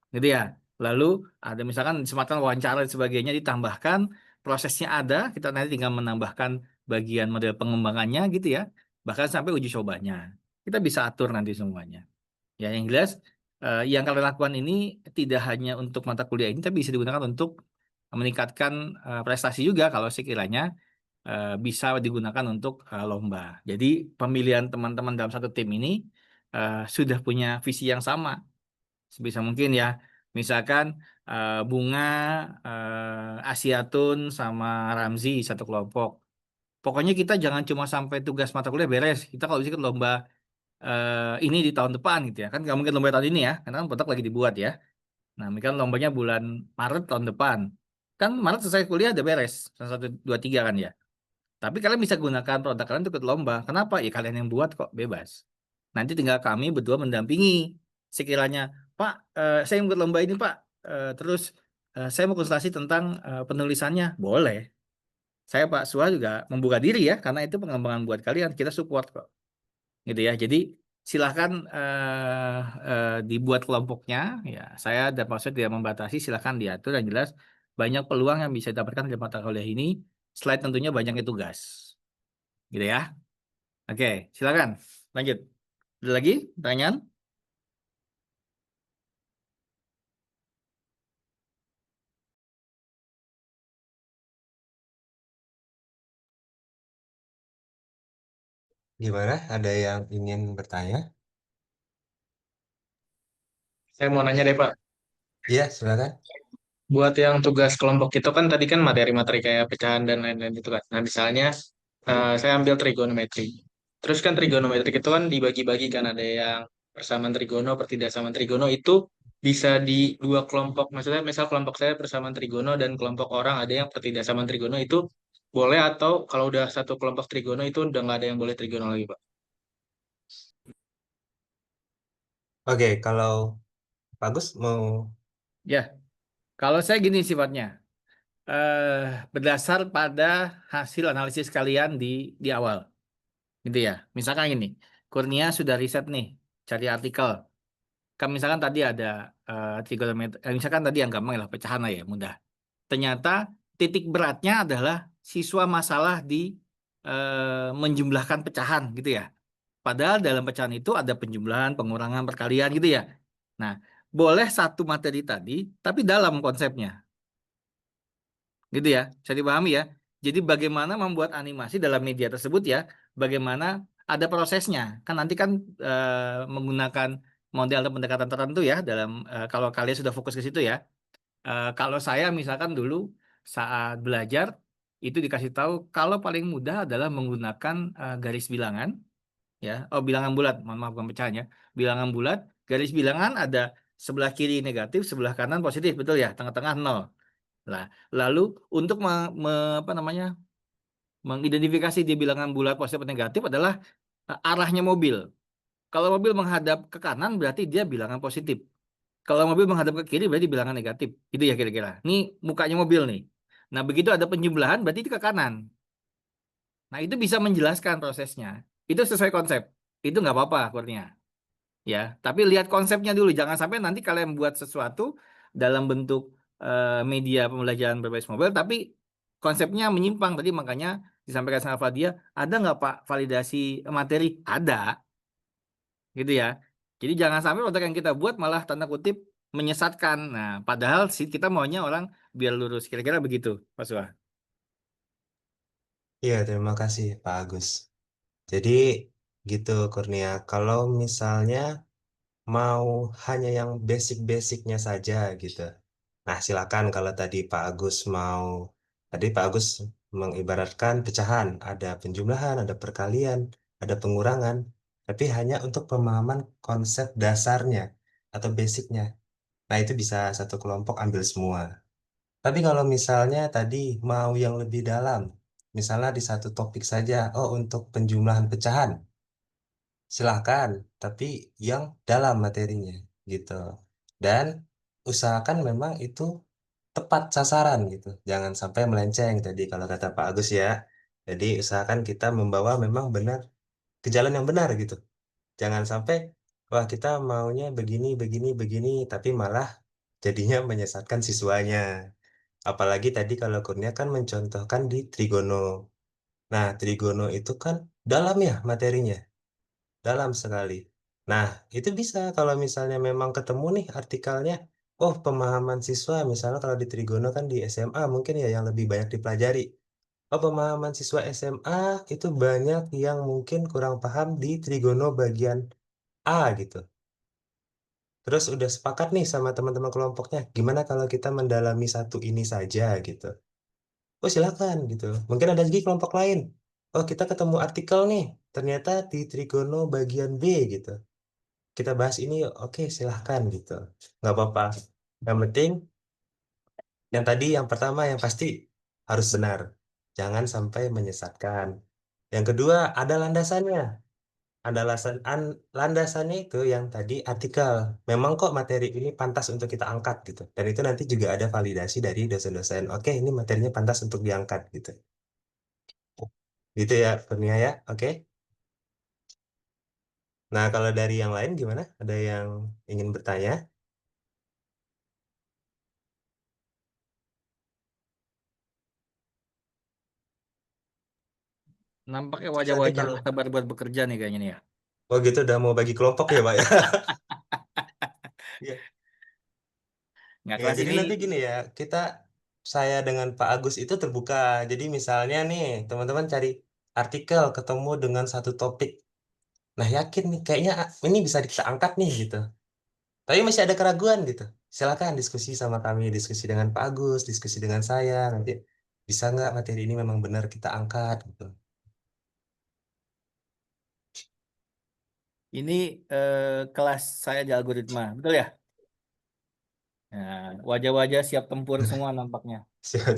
Gitu ya. Lalu ada misalkan kesempatan wawancara dan sebagainya ditambahkan, prosesnya ada, kita nanti tinggal menambahkan bagian model pengembangannya gitu ya. Bahkan sampai uji cobanya. Kita bisa atur nanti semuanya. Ya, yang jelas yang kalian lakukan ini tidak hanya untuk mata kuliah ini, tapi bisa digunakan untuk meningkatkan prestasi juga kalau sekiranya bisa digunakan untuk lomba. Jadi pemilihan teman-teman dalam satu tim ini sudah punya visi yang sama. Sebisa mungkin ya. Misalkan Bunga, Asiatun, sama Ramzi satu kelompok. Pokoknya kita jangan cuma sampai tugas mata kuliah beres. Kita kalau bisa ikut lomba ini di tahun depan gitu ya. Kan nggak mungkin lomba tahun ini ya, karena kan produk lagi dibuat ya. Nah, ini kan lombanya bulan Maret tahun depan. Kan Maret selesai kuliah udah beres. 1, 2, 3 kan ya. Tapi kalian bisa gunakan produk kalian untuk ikut lomba. Kenapa? Ya kalian yang buat kok, bebas. Nanti tinggal kami berdua mendampingi. Sekiranya, Pak, saya mau ikut lomba ini, Pak. Terus saya mau konsultasi tentang penulisannya. Boleh. Saya Pak Suha juga membuka diri ya, karena itu pengembangan buat kalian. Kita support kok. Gitu ya. Jadi silahkan dibuat kelompoknya. Ya, saya dan Pak Suha tidak membatasi. Silahkan diatur. Yang jelas banyak peluang yang bisa didapatkan dari mata kuliah ini. Selain tentunya banyaknya tugas. Gitu ya. Oke, silakan. Lanjut. Ada lagi pertanyaan? Gimana? Ada yang ingin bertanya? Saya mau nanya deh Pak, Iya, silakan. buat yang tugas kelompok itu kan tadi kan materi-materi kayak pecahan dan lain-lain itu kan. Nah misalnya saya ambil trigonometri. Terus kan trigonometri itu kan dibagi-bagi kan ada yang persamaan trigono, pertidaksamaan trigono itu bisa di dua kelompok. Maksudnya misal kelompok saya persamaan trigono dan kelompok orang ada yang pertidaksamaan trigono itu boleh atau kalau udah satu kelompok trigono itu udah nggak ada yang boleh trigono lagi Pak. Oke, kalau Pak Agus mau Ya, kalau saya gini sifatnya. Berdasar pada hasil analisis kalian di awal. Gitu ya. Misalkan gini, Kurnia sudah riset nih, cari artikel. Kan misalkan tadi ada trigonometri, misalkan tadi yang gampang lah, pecahan lah ya, mudah. Ternyata titik beratnya adalah siswa masalah di menjumlahkan pecahan gitu ya. Padahal dalam pecahan itu ada penjumlahan, pengurangan, perkalian gitu ya. Nah, boleh satu materi tadi, tapi dalam konsepnya. Gitu ya, bisa dipahami ya. Jadi bagaimana membuat animasi dalam media tersebut ya, bagaimana ada prosesnya. Kan nanti kan menggunakan model atau pendekatan tertentu ya dalam kalau kalian sudah fokus ke situ ya. Kalau saya misalkan dulu saat belajar itu dikasih tahu kalau paling mudah adalah menggunakan garis bilangan ya. Oh, bilangan bulat, mohon maaf bukan pecahan ya. Bilangan bulat, garis bilangan ada sebelah kiri negatif, sebelah kanan positif, betul ya? Tengah-tengah nol. Nah, lalu untuk apa namanya mengidentifikasi dia bilangan bulat positif atau negatif adalah arahnya mobil. Kalau mobil menghadap ke kanan berarti dia bilangan positif. Kalau mobil menghadap ke kiri berarti bilangan negatif. Itu ya kira-kira. Ini mukanya mobil nih. Nah, begitu ada penjumlahan berarti itu ke kanan. Nah, itu bisa menjelaskan prosesnya. Itu sesuai konsep. Itu nggak apa-apa, Kurnia. Ya, tapi lihat konsepnya dulu. Jangan sampai nanti kalian buat sesuatu dalam bentuk media pembelajaran berbasis mobile, tapi konsepnya menyimpang. Tadi makanya disampaikan sama Fadia, ada nggak Pak validasi materi? Ada, gitu ya. Jadi jangan sampai produk yang kita buat malah tanda kutip menyesatkan. Nah, padahal sih kita maunya orang biar lurus. Kira-kira begitu, Pak Suha. Iya, terima kasih Pak Agus. Jadi gitu Kurnia, kalau misalnya mau hanya yang basic-basicnya saja gitu. Nah, silakan kalau tadi Pak Agus mengibaratkan pecahan, ada penjumlahan, ada perkalian, ada pengurangan, tapi hanya untuk pemahaman konsep dasarnya atau basicnya. Nah, itu bisa satu kelompok ambil semua. Tapi kalau misalnya tadi mau yang lebih dalam, misalnya di satu topik saja, oh untuk penjumlahan pecahan, silahkan, tapi yang dalam materinya gitu. Dan usahakan memang itu tepat sasaran gitu. Jangan sampai melenceng tadi kalau kata Pak Agus ya. Jadi usahakan kita membawa memang benar ke jalan yang benar gitu. Jangan sampai wah kita maunya begini begini begini tapi malah jadinya menyesatkan siswanya. Apalagi tadi kalau Kurnia kan mencontohkan di trigono. Nah, trigono itu kan dalam ya materinya, dalam sekali. Nah, itu bisa kalau misalnya memang ketemu nih artikelnya, oh pemahaman siswa, misalnya kalau di trigono kan di SMA mungkin ya yang lebih banyak dipelajari. Oh, pemahaman siswa SMA itu banyak yang mungkin kurang paham di trigono bagian A gitu. Terus udah sepakat nih sama teman-teman kelompoknya, gimana kalau kita mendalami satu ini saja gitu. Oh silakan gitu. Mungkin ada lagi kelompok lain. Oh kita ketemu artikel nih. Ternyata di Trigono bagian B gitu. Kita bahas ini yuk. Oke silahkan gitu. Nggak apa-apa. Yang penting yang tadi yang pertama yang pasti harus benar. Jangan sampai menyesatkan. Yang kedua ada landasannya. Ada landasannya itu yang tadi artikel. Memang kok materi ini pantas untuk kita angkat gitu. Dan itu nanti juga ada validasi dari dosen-dosen. Oke ini materinya pantas untuk diangkat gitu. Gitu ya, Kurnia ya. Oke. Nah, kalau dari yang lain gimana? Ada yang ingin bertanya? Nampaknya Terus nanti wajah-wajah kalau, nggak sabar buat bekerja nih kayaknya nih ya. oh gitu udah mau bagi kelompok ya, Pak ya? Iya. Nggak Ya, kelas jadi ini. nanti gini ya, saya dengan Pak Agus itu terbuka. Jadi misalnya nih, teman-teman cari artikel, ketemu dengan satu topik. Nah, yakin nih, kayaknya ini bisa kita angkat nih gitu. Tapi masih ada keraguan gitu. Silakan diskusi sama kami, diskusi dengan Pak Agus, diskusi dengan saya. Nanti bisa nggak materi ini memang benar kita angkat gitu. Ini kelas saya di algoritma, betul ya? Nah, wajah-wajah siap tempur semua nampaknya. Siap.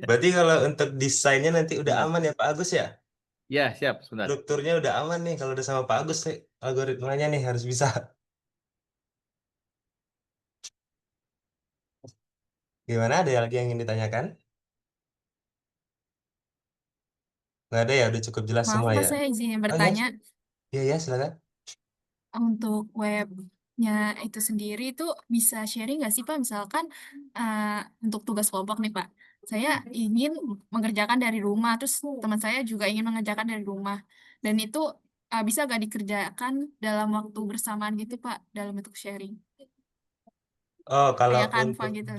Berarti kalau untuk desainnya nanti udah Sebentar. aman ya Pak Agus ya? Ya, siap, sebentar. Strukturnya udah aman nih kalau udah sama Pak Agus nih. Algoritmanya nih harus bisa. Gimana? Ada lagi yang ingin ditanyakan? Nggak ada ya? Udah cukup jelas Maaf semua Pak, ya? saya izin Oh ya, bertanya. iya ya silakan. Untuk webnya itu sendiri itu bisa sharing nggak sih Pak? Misalkan untuk tugas kelompok nih Pak, saya ingin mengerjakan dari rumah, terus teman saya juga ingin mengerjakan dari rumah, dan itu bisa nggak dikerjakan dalam waktu bersamaan gitu Pak, dalam bentuk sharing, Oh kalau kayak Canva untuk gitu.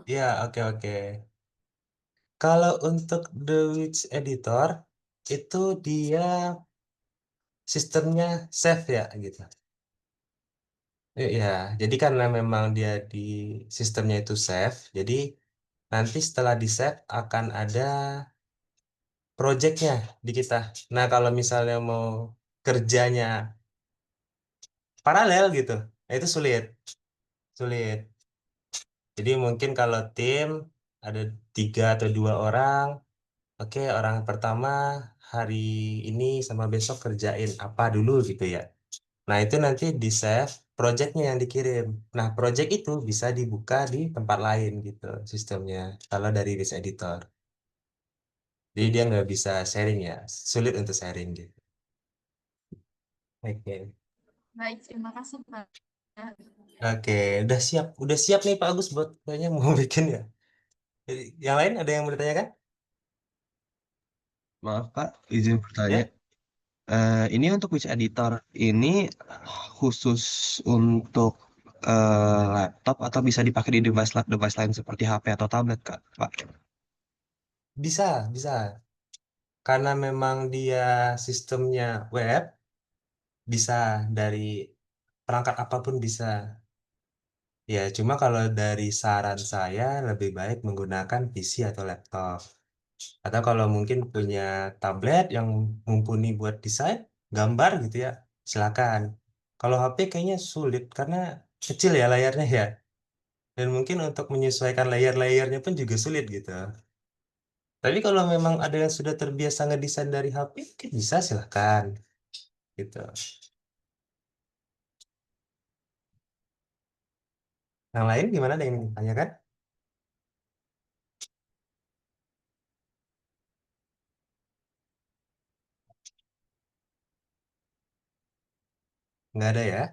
ya oke oke. Kalau untuk The Witch Editor itu dia sistemnya save ya gitu. Ya, jadi karena memang dia di sistemnya itu save, jadi nanti setelah di save akan ada projectnya di kita. Nah, kalau misalnya mau kerjanya paralel gitu, nah itu sulit, sulit. Jadi mungkin kalau tim ada 3 atau 2 orang, oke orang pertama hari ini sama besok kerjain apa dulu gitu ya. Nah, itu nanti di save projectnya yang dikirim. Nah, project itu bisa dibuka di tempat lain gitu sistemnya. Kalau dari Risk Editor. Jadi dia nggak bisa sharing ya, sulit untuk sharing gitu. Oke. Baik, terima kasih Pak. Oke, udah siap nih Pak Agus buat kayaknya mau bikin ya. Jadi, yang lain ada yang mau ditanyakan? Maaf Kak, izin bertanya. Ya, Ini untuk Witch Editor ini khusus untuk laptop atau bisa dipakai di device lain seperti HP atau tablet Kak, Pak? bisa. Karena memang dia sistemnya web, bisa dari perangkat apapun bisa. Ya, cuma kalau dari saran saya lebih baik menggunakan PC atau laptop. Atau kalau mungkin punya tablet yang mumpuni buat desain, gambar gitu ya, silakan. Kalau HP kayaknya sulit karena kecil ya layarnya ya. Dan mungkin untuk menyesuaikan layer-layernya pun juga sulit gitu. Tapi kalau memang ada yang sudah terbiasa ngedesain dari HP, mungkin bisa silakan gitu. Yang lain gimana, ada yang ingin ditanyakan? Nggak ada ya?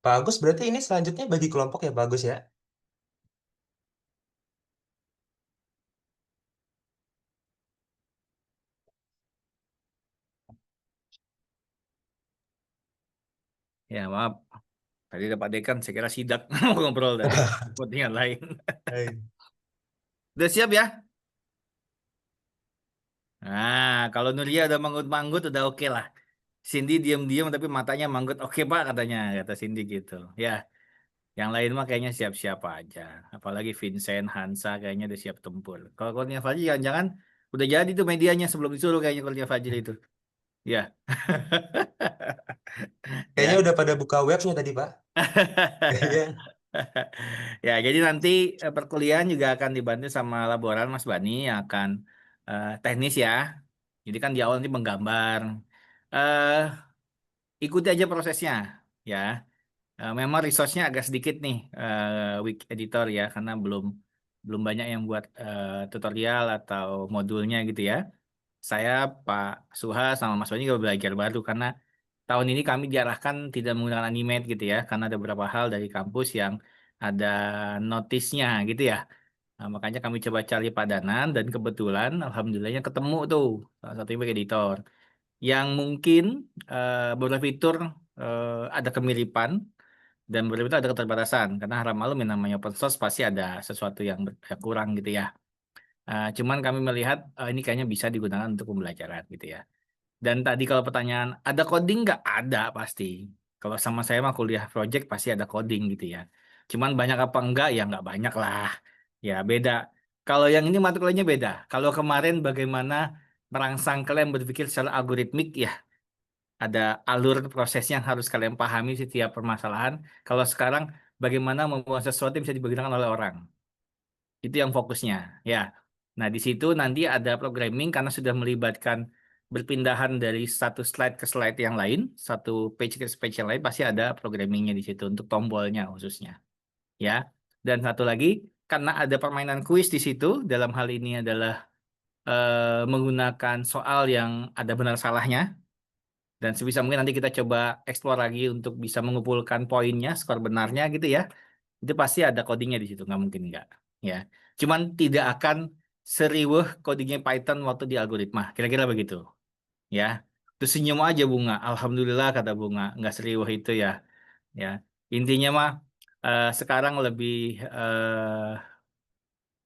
Pak Agus, berarti ini selanjutnya bagi kelompok ya Pak Agus ya? Ya maaf, tadi ada Pak Dekan, saya kira sidak mau ngobrol tadi. Kepentingan lain. Baik. Udah siap ya? Nah, kalau Nuria udah manggut-manggut udah oke lah. Cindy diam-diam tapi matanya manggut. Oke Pak katanya, kata Cindy gitu. Ya, yang lain mah kayaknya siap-siap aja. Apalagi Vincent, Hansa kayaknya udah siap tempur. Kalau Kurnia Fajri jangan-jangan udah jadi tuh medianya sebelum disuruh kayaknya Kurnia Fajri itu. Ya. Kayaknya Ya. udah pada buka webnya tadi Pak. Iya. Ya, jadi nanti perkuliahan juga akan dibantu sama laboran Mas Bani yang akan teknis ya. Jadi kan di awal nanti menggambar. eh Ikuti aja prosesnya ya. Memang resource-nya agak sedikit nih, Wik Editor ya, karena belum belum banyak yang buat tutorial atau modulnya gitu ya. Saya, Pak Suha, sama Mas Bani juga belajar baru karena tahun ini kami diarahkan tidak menggunakan Animate gitu ya, karena ada beberapa hal dari kampus yang ada notisnya gitu ya. Nah, makanya kami coba cari padanan dan kebetulan alhamdulillahnya ketemu tuh salah satu Wik Editor yang mungkin beberapa fitur ada kemiripan dan beberapa fitur ada keterbatasan karena haram malum yang namanya open source pasti ada sesuatu yang kurang gitu ya. Cuman kami melihat ini kayaknya bisa digunakan untuk pembelajaran gitu ya. Dan tadi kalau pertanyaan ada coding nggak? Ada pasti. Kalau sama saya mah kuliah project pasti ada coding gitu ya. Cuman banyak apa enggak? Ya nggak banyak lah. Ya beda. Kalau yang ini mata kuliahnya beda. Kalau kemarin bagaimana merangsang kalian berpikir secara algoritmik ya ada alur prosesnya yang harus kalian pahami setiap permasalahan. Kalau sekarang bagaimana membuat sesuatu yang bisa digunakan oleh orang. Itu yang fokusnya, ya. Nah, di situ nanti ada programming karena sudah melibatkan berpindahan dari satu slide ke slide yang lain, satu page ke page yang lain, pasti ada programmingnya di situ untuk tombolnya khususnya, ya. Dan satu lagi, karena ada permainan kuis di situ, dalam hal ini adalah menggunakan soal yang ada benar salahnya, dan sebisa mungkin nanti kita coba explore lagi untuk bisa mengumpulkan poinnya, skor benarnya gitu ya. Itu pasti ada codingnya di situ, nggak mungkin nggak. Ya, cuman tidak akan seriweh codingnya Python waktu di algoritma. Kira-kira begitu. Ya, terus senyum aja Bunga. Alhamdulillah kata Bunga, nggak seriweh itu ya. Ya, intinya mah sekarang lebih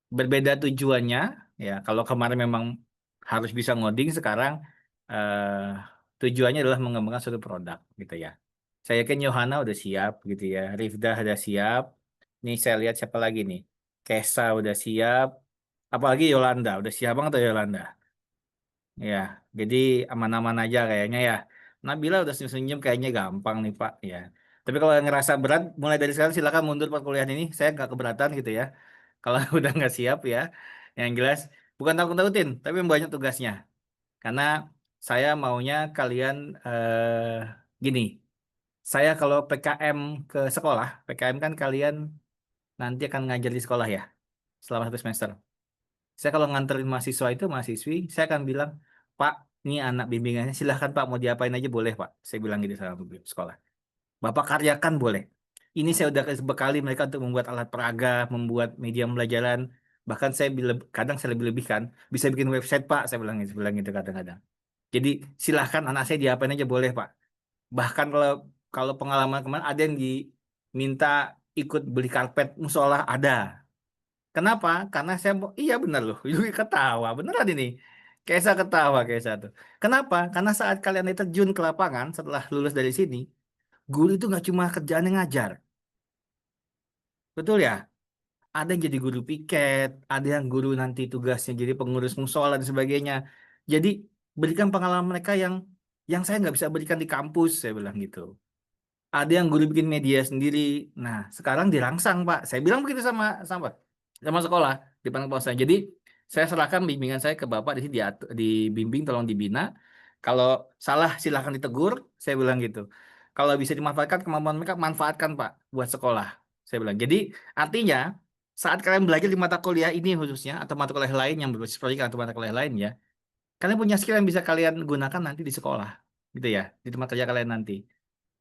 berbeda tujuannya. Ya, kalau kemarin memang harus bisa ngoding, sekarang tujuannya adalah mengembangkan suatu produk gitu ya. Saya yakin Yohana udah siap gitu ya. Rifda udah siap. Nih saya lihat siapa lagi nih. Kesa udah siap. Apalagi Yolanda. Udah siap banget tuh Yolanda. Ya, jadi aman-aman aja kayaknya ya. Nabila udah senyum-senyum kayaknya gampang nih Pak ya. Tapi kalau ngerasa berat, mulai dari sekarang silakan mundur perkuliahan ini. Saya nggak keberatan gitu ya. Kalau udah nggak siap ya. Yang jelas, bukan takut-takutin, tapi banyak tugasnya. Karena saya maunya kalian gini. Saya kalau PKM ke sekolah, PKM kan kalian nanti akan ngajar di sekolah ya, selama 1 semester. Saya kalau nganterin mahasiswa itu, mahasiswi, saya akan bilang, Pak, ini anak bimbingannya, silahkan Pak, mau diapain aja boleh Pak. Saya bilang gitu sama sekolah. Bapak karyakan boleh. Ini saya udah kasih bekali mereka untuk membuat alat peraga, membuat media pembelajaran. Bahkan saya kadang saya lebih-lebihkan, bisa bikin website Pak, saya bilang gitu kadang-kadang. Jadi silahkan anak saya diapain aja boleh Pak. Bahkan kalau kalau pengalaman kemarin ada yang diminta ikut beli karpet musola ada. Kenapa? Karena saya iya benar loh. Yui ketawa beneran ini. Kaisa ketawa Kaisa tuh. Kenapa? Karena saat kalian terjun ke lapangan setelah lulus dari sini, guru itu nggak cuma kerjaannya ngajar. Betul ya? Ada yang jadi guru piket, ada yang guru nanti tugasnya jadi pengurus musola dan sebagainya. Jadi berikan pengalaman mereka yang saya nggak bisa berikan di kampus, saya bilang gitu. Ada yang guru bikin media sendiri. Nah, sekarang dirangsang, Pak. Saya bilang begitu sama sekolah di Pangkal. Jadi, saya serahkan bimbingan saya ke Bapak di sini dibimbing, tolong dibina. Kalau salah silahkan ditegur, saya bilang gitu. kalau bisa dimanfaatkan kemampuan mereka, manfaatkan Pak buat sekolah. Saya bilang. Jadi artinya saat kalian belajar di mata kuliah ini khususnya atau mata kuliah lain yang berbasis proyek atau mata kuliah lain ya, kalian punya skill yang bisa kalian gunakan nanti di sekolah, gitu ya, di tempat kerja kalian nanti.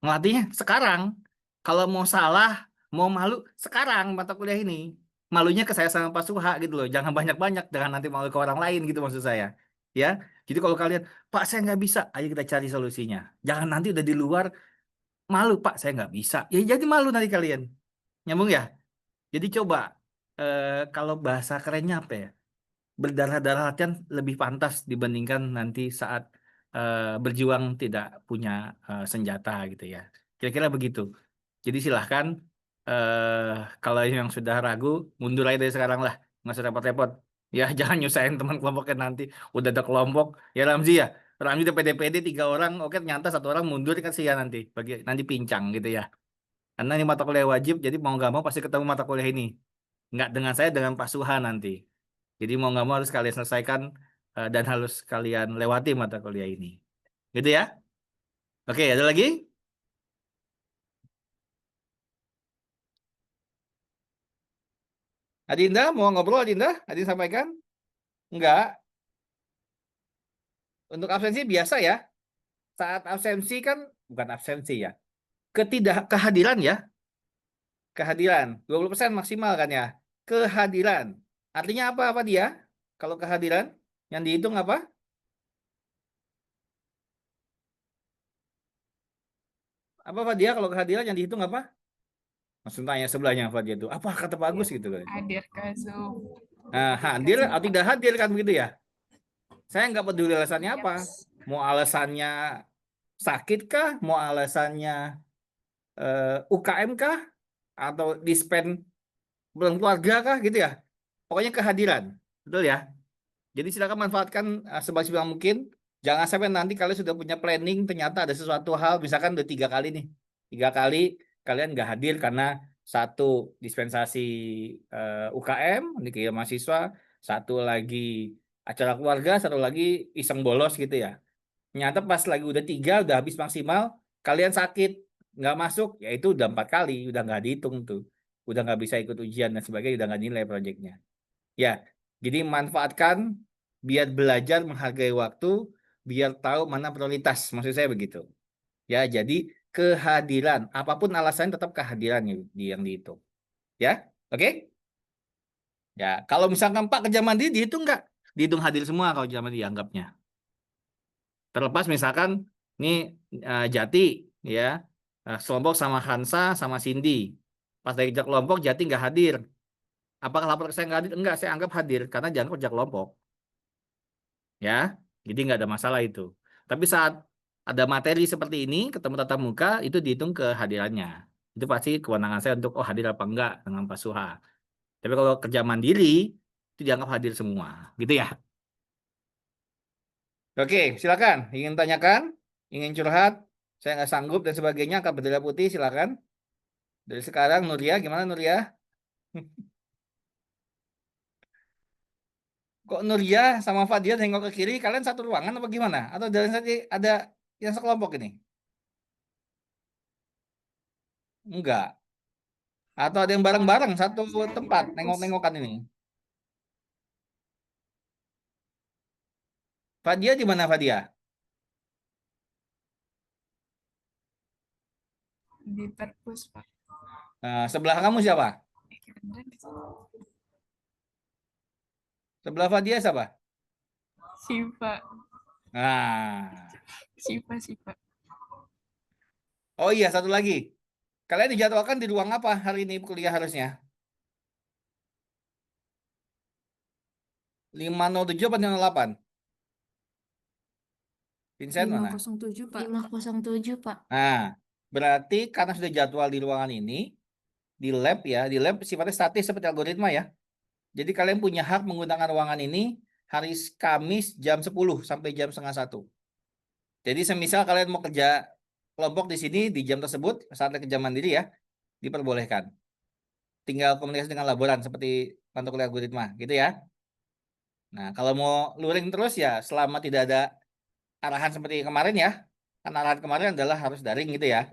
Ngelatihnya sekarang. Kalau mau salah, mau malu sekarang mata kuliah ini. Malunya ke saya sama Pak Suha gitu loh. Jangan banyak-banyak, jangan nanti malu ke orang lain gitu maksud saya. Ya, jadi kalau kalian, Pak saya nggak bisa, ayo kita cari solusinya. Jangan nanti udah di luar malu, Pak saya nggak bisa. Ya jadi malu nanti kalian. Nyambung ya? Jadi coba, kalau bahasa kerennya apa ya? Berdarah-darah latihan lebih pantas dibandingkan nanti saat berjuang tidak punya senjata gitu ya. Kira-kira begitu. Jadi silahkan kalau yang sudah ragu mundur aja dari sekarang lah, nggak usah repot-repot. Ya jangan nyusahin teman kelompoknya nanti. Udah ada kelompok ya Ramzi ya. Ramzi udah pede-pede 3 orang, oke ternyata 1 orang mundur kan sih ya nanti, nanti pincang gitu ya. Karena ini mata kuliah wajib, jadi mau nggak mau pasti ketemu mata kuliah ini. Nggak dengan saya, dengan Pak Suha nanti. Jadi mau nggak mau harus kalian selesaikan dan harus kalian lewati mata kuliah ini. Gitu ya. Oke, ada lagi? Adinda mau ngobrol Adinda? Adinda sampaikan? Enggak. Untuk absensi biasa ya. Saat absensi kan bukan absensi ya. Kehadiran ya. Kehadiran 20% maksimal kan ya. Kehadiran. Artinya apa dia? Kalau kehadiran yang dihitung apa? Apa dia kalau kehadiran yang dihitung apa? Langsung tanya sebelahnya apa dia tuh? Apa kata bagus gitu kan? Hadir ke Zoom. Nah, hadir atau tidak hadir kan begitu ya? Saya nggak peduli alasannya apa. Mau alasannya sakit kah? Mau alasannya UKM kah? Atau dispen bulan keluarga kah? Gitu ya? Pokoknya kehadiran. Betul ya? Jadi silakan manfaatkan sebaik mungkin. Jangan sampai nanti kalian sudah punya planning, ternyata ada sesuatu hal, misalkan udah 3 kali nih. 3 kali kalian nggak hadir karena satu dispensasi UKM, dikirim mahasiswa, satu lagi acara keluarga, satu lagi iseng bolos gitu ya. Ternyata pas lagi udah 3, udah habis maksimal, kalian sakit, nggak masuk, ya itu udah 4 kali, udah nggak dihitung tuh. Udah nggak bisa ikut ujian dan sebagainya, udah nggak nilai proyeknya. Ya, jadi manfaatkan biar belajar menghargai waktu, biar tahu mana prioritas. Maksud saya begitu. Ya, jadi kehadiran, apapun alasannya tetap kehadiran yang dihitung. Ya, oke? Ya, kalau misalkan Pak kerja mandiri dihitung nggak? Dihitung hadir semua kalau kerja mandiri dianggapnya. Terlepas misalkan ini Jati, ya, kelompok sama Hansa sama Cindy. Pas dari kerja kelompok Jati nggak hadir. Apakah lapor saya nggak hadir? Enggak, saya anggap hadir karena jangan kerja kelompok. Ya, jadi nggak ada masalah itu. Tapi saat ada materi seperti ini, ketemu tatap muka, itu dihitung kehadirannya. Itu pasti kewenangan saya untuk hadir apa enggak dengan Pak Suha. Tapi kalau kerja mandiri, itu dianggap hadir semua. Gitu ya. Oke, silakan. Ingin tanyakan, ingin curhat, saya nggak sanggup dan sebagainya, angkat bendera putih, silakan. Dari sekarang, Nuria, gimana Nuria? Kok Nuria sama Fadia nengok ke kiri, kalian satu ruangan apa gimana? Atau dari tadi ada yang sekelompok ini? Enggak. Atau ada yang bareng-bareng satu tempat, nengok-nengokan ini. Fadia di mana Fadia? Di perpus, Pak. Sebelah kamu siapa? Sebelah Fadia siapa? Siva. Nah. Siva. Oh iya, satu lagi. Kalian dijadwalkan di ruang apa hari ini kuliah harusnya? 507 apa 508? Vincent mana? 507, Pak. 507, Pak. Nah, berarti karena sudah jadwal di ruangan ini, di lab ya, di lab sifatnya statis seperti algoritma ya. Jadi kalian punya hak menggunakan ruangan ini hari Kamis jam 10 sampai jam setengah 1. Jadi semisal kalian mau kerja kelompok di sini di jam tersebut, saat kerja mandiri ya, diperbolehkan. Tinggal komunikasi dengan laboran seperti mata kuliah algoritma gitu ya. Nah, kalau mau luring terus ya selama tidak ada arahan seperti kemarin ya. Kan arahan kemarin adalah harus daring gitu ya.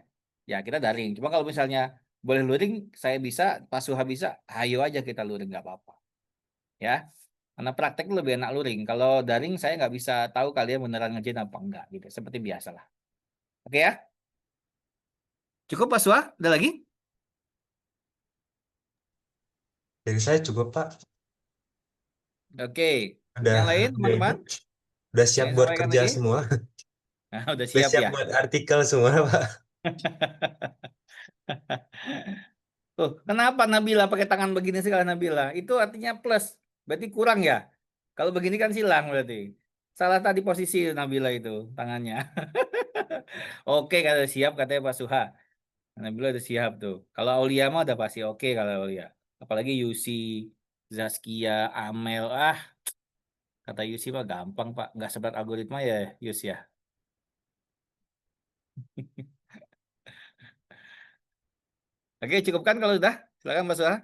ya kita daring. Cuma kalau misalnya boleh luring, saya bisa, Pak Suha bisa, ayo aja kita luring, nggak apa-apa. Ya, karena praktek itu lebih enak luring. Kalau daring saya nggak bisa tahu kalian beneran ngerjain apa enggak gitu. Seperti biasa lah. Oke ya? Cukup Pak Suha? Ada lagi? Dari saya cukup, Pak. Oke. Udah, Yang lain teman-teman? udah siap Yang buat sampaikan kerja lagi? semua. Nah, udah Udah siap siap ya. buat artikel semua, Pak. Tuh, kenapa Nabila pakai tangan begini segala Nabila? Itu artinya plus. Berarti kurang ya? Kalau begini kan silang berarti. Salah tadi posisi Nabila itu tangannya. Oke, kalau siap katanya Pak Suha. Nabila udah siap tuh. Kalau Aulia mah udah pasti oke kalau Aulia. Apalagi Yusi, Zaskia, Amel. Ah, kata Yusi mah gampang Pak. Nggak seberat algoritma ya Yus ya. Oke, cukup kan kalau sudah? Silakan Pak Suha.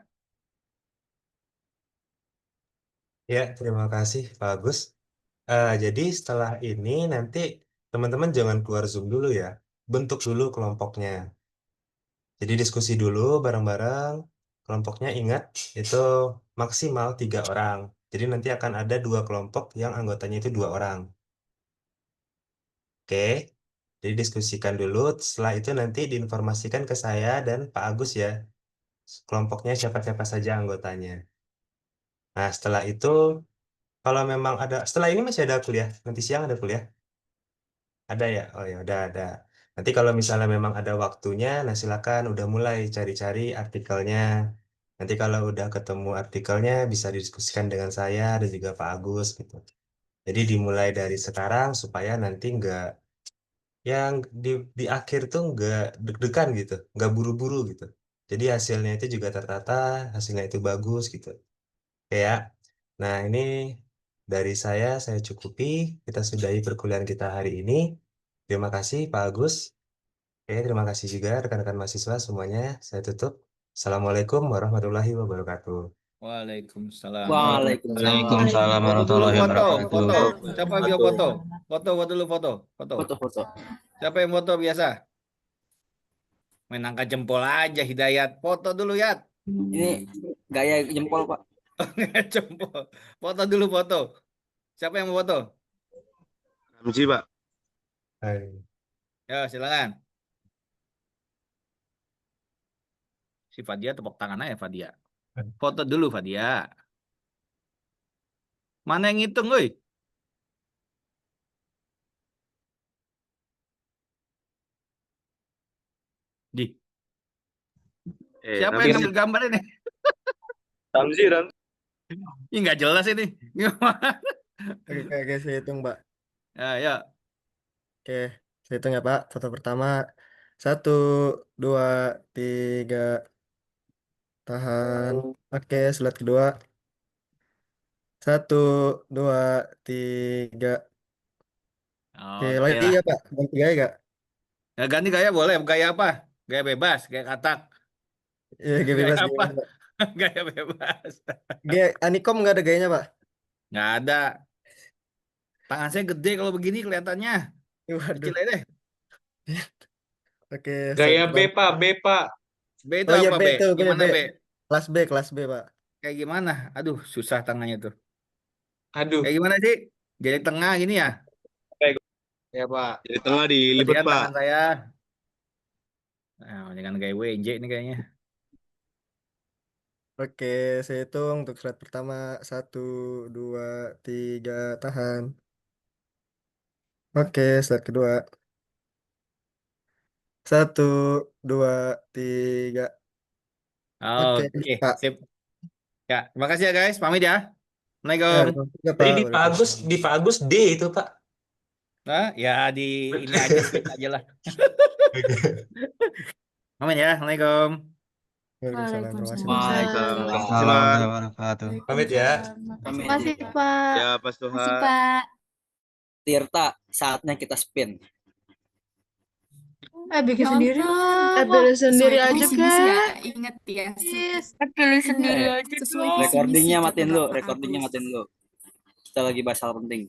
Ya, terima kasih, Pak Agus. Jadi setelah ini nanti teman-teman jangan keluar Zoom dulu ya. Bentuk dulu kelompoknya. Jadi diskusi dulu bareng-bareng. Kelompoknya ingat itu maksimal 3 orang. Jadi nanti akan ada 2 kelompok yang anggotanya itu 2 orang. Oke. Jadi diskusikan dulu. Setelah itu nanti diinformasikan ke saya dan Pak Agus ya. Kelompoknya siapa-siapa saja anggotanya. Nah, setelah itu kalau memang ada, setelah ini masih ada kuliah. Nanti siang ada kuliah. Ada ya? Oh ya, udah ada. Nanti kalau misalnya memang ada waktunya, nah silakan udah mulai cari-cari artikelnya. Nanti kalau udah ketemu artikelnya bisa didiskusikan dengan saya dan juga Pak Agus gitu. Jadi dimulai dari sekarang supaya nanti nggak yang di akhir tuh nggak deg-degan gitu, nggak buru-buru gitu. Jadi hasilnya itu juga tertata, hasilnya itu bagus gitu. Ya. Nah, ini dari saya cukupi. Kita sudahi perkuliahan kita hari ini. Terima kasih Pak Agus. Oke, terima kasih juga rekan-rekan mahasiswa semuanya. Saya tutup. Assalamualaikum warahmatullahi wabarakatuh. Waalaikumsalam. Waalaikumsalam. Waalaikumsalam Foto dulu warahmatullahi foto, wabarakatuh. foto. Siapa yang dia foto? Foto dulu foto, foto. Foto-foto. Siapa yang foto biasa? Main angkat jempol aja Hidayat. Foto dulu Yat. Ini gaya jempol, Pak. Jempol. Foto dulu foto. Siapa yang mau foto? Ramzi, Pak. Hai. Ya, silakan. Si Fadia tepuk tangan aja Fadia. Foto dulu Fadia. Mana yang ngitung, woi? Di. Siapa yang ngambil gambar ini? Ramzi. Ini nggak jelas ini. Gimana? Oke, saya hitung, Pak. Ya. Oke, saya hitung ya, Pak. Foto pertama, 1, 2, 3, tahan. Oke, slide kedua. 1, 2, 3. Oke, Oke lagi lah. ya, Pak. Ganti gaya nggak? Ya, ganti gaya boleh. Gaya apa? Gaya bebas, gaya katak. Iya, gaya Gaya bebas apa? gimana, Pak? Gaya bebas. Gaya Anikom nggak ada gayanya, Pak? Nggak ada. Tangan saya gede kalau begini kelihatannya. Waduh. Kecil aja deh. Oke, Gaya slide B, Pak, B, Pak. B itu Oh iya, apa B B? tuh, B, Gimana B. B? Kelas B, Pak. Kayak gimana? Aduh, susah tangannya tuh. Aduh. Kayak gimana sih? Jadi tengah gini ya? Ya, Pak. Jadi tengah dilipat, Lihat Pak. tangan saya. Nah, dengan gaya WJ ini kayaknya. Oke, saya hitung untuk slide pertama. 1, 2, 3, tahan. Oke, slide kedua. 1, 2, 3. Oke, Oke, Pak. sip. Ya, terima kasih ya guys. Pamit ya. Ya, Assalamualaikum. ya, Pak. Jadi di Pak Agus D itu Pak. Nah, ya di ini aja skip aja lah. Pamit ya. Assalamualaikum. Waalaikumsalam. Terima kasih. Waalaikumsalam. Waalaikumsalam warahmatullahi wabarakatuh. Pamit ya. Pamit. Terima kasih, Pak. Ya, Pak Terima Suha. kasih, Pak. Tirta, saatnya kita spin. Bikin Ya sendiri. ampun. Pilih sendiri Sesuai aja, visi-misi ya. Kak. Ingat ya. Pilih sendiri aja. Sesuai dong. visi-misi Recordingnya kata matiin lu, Bapak recordingnya Agus. matiin lu. Kita lagi bahas hal penting.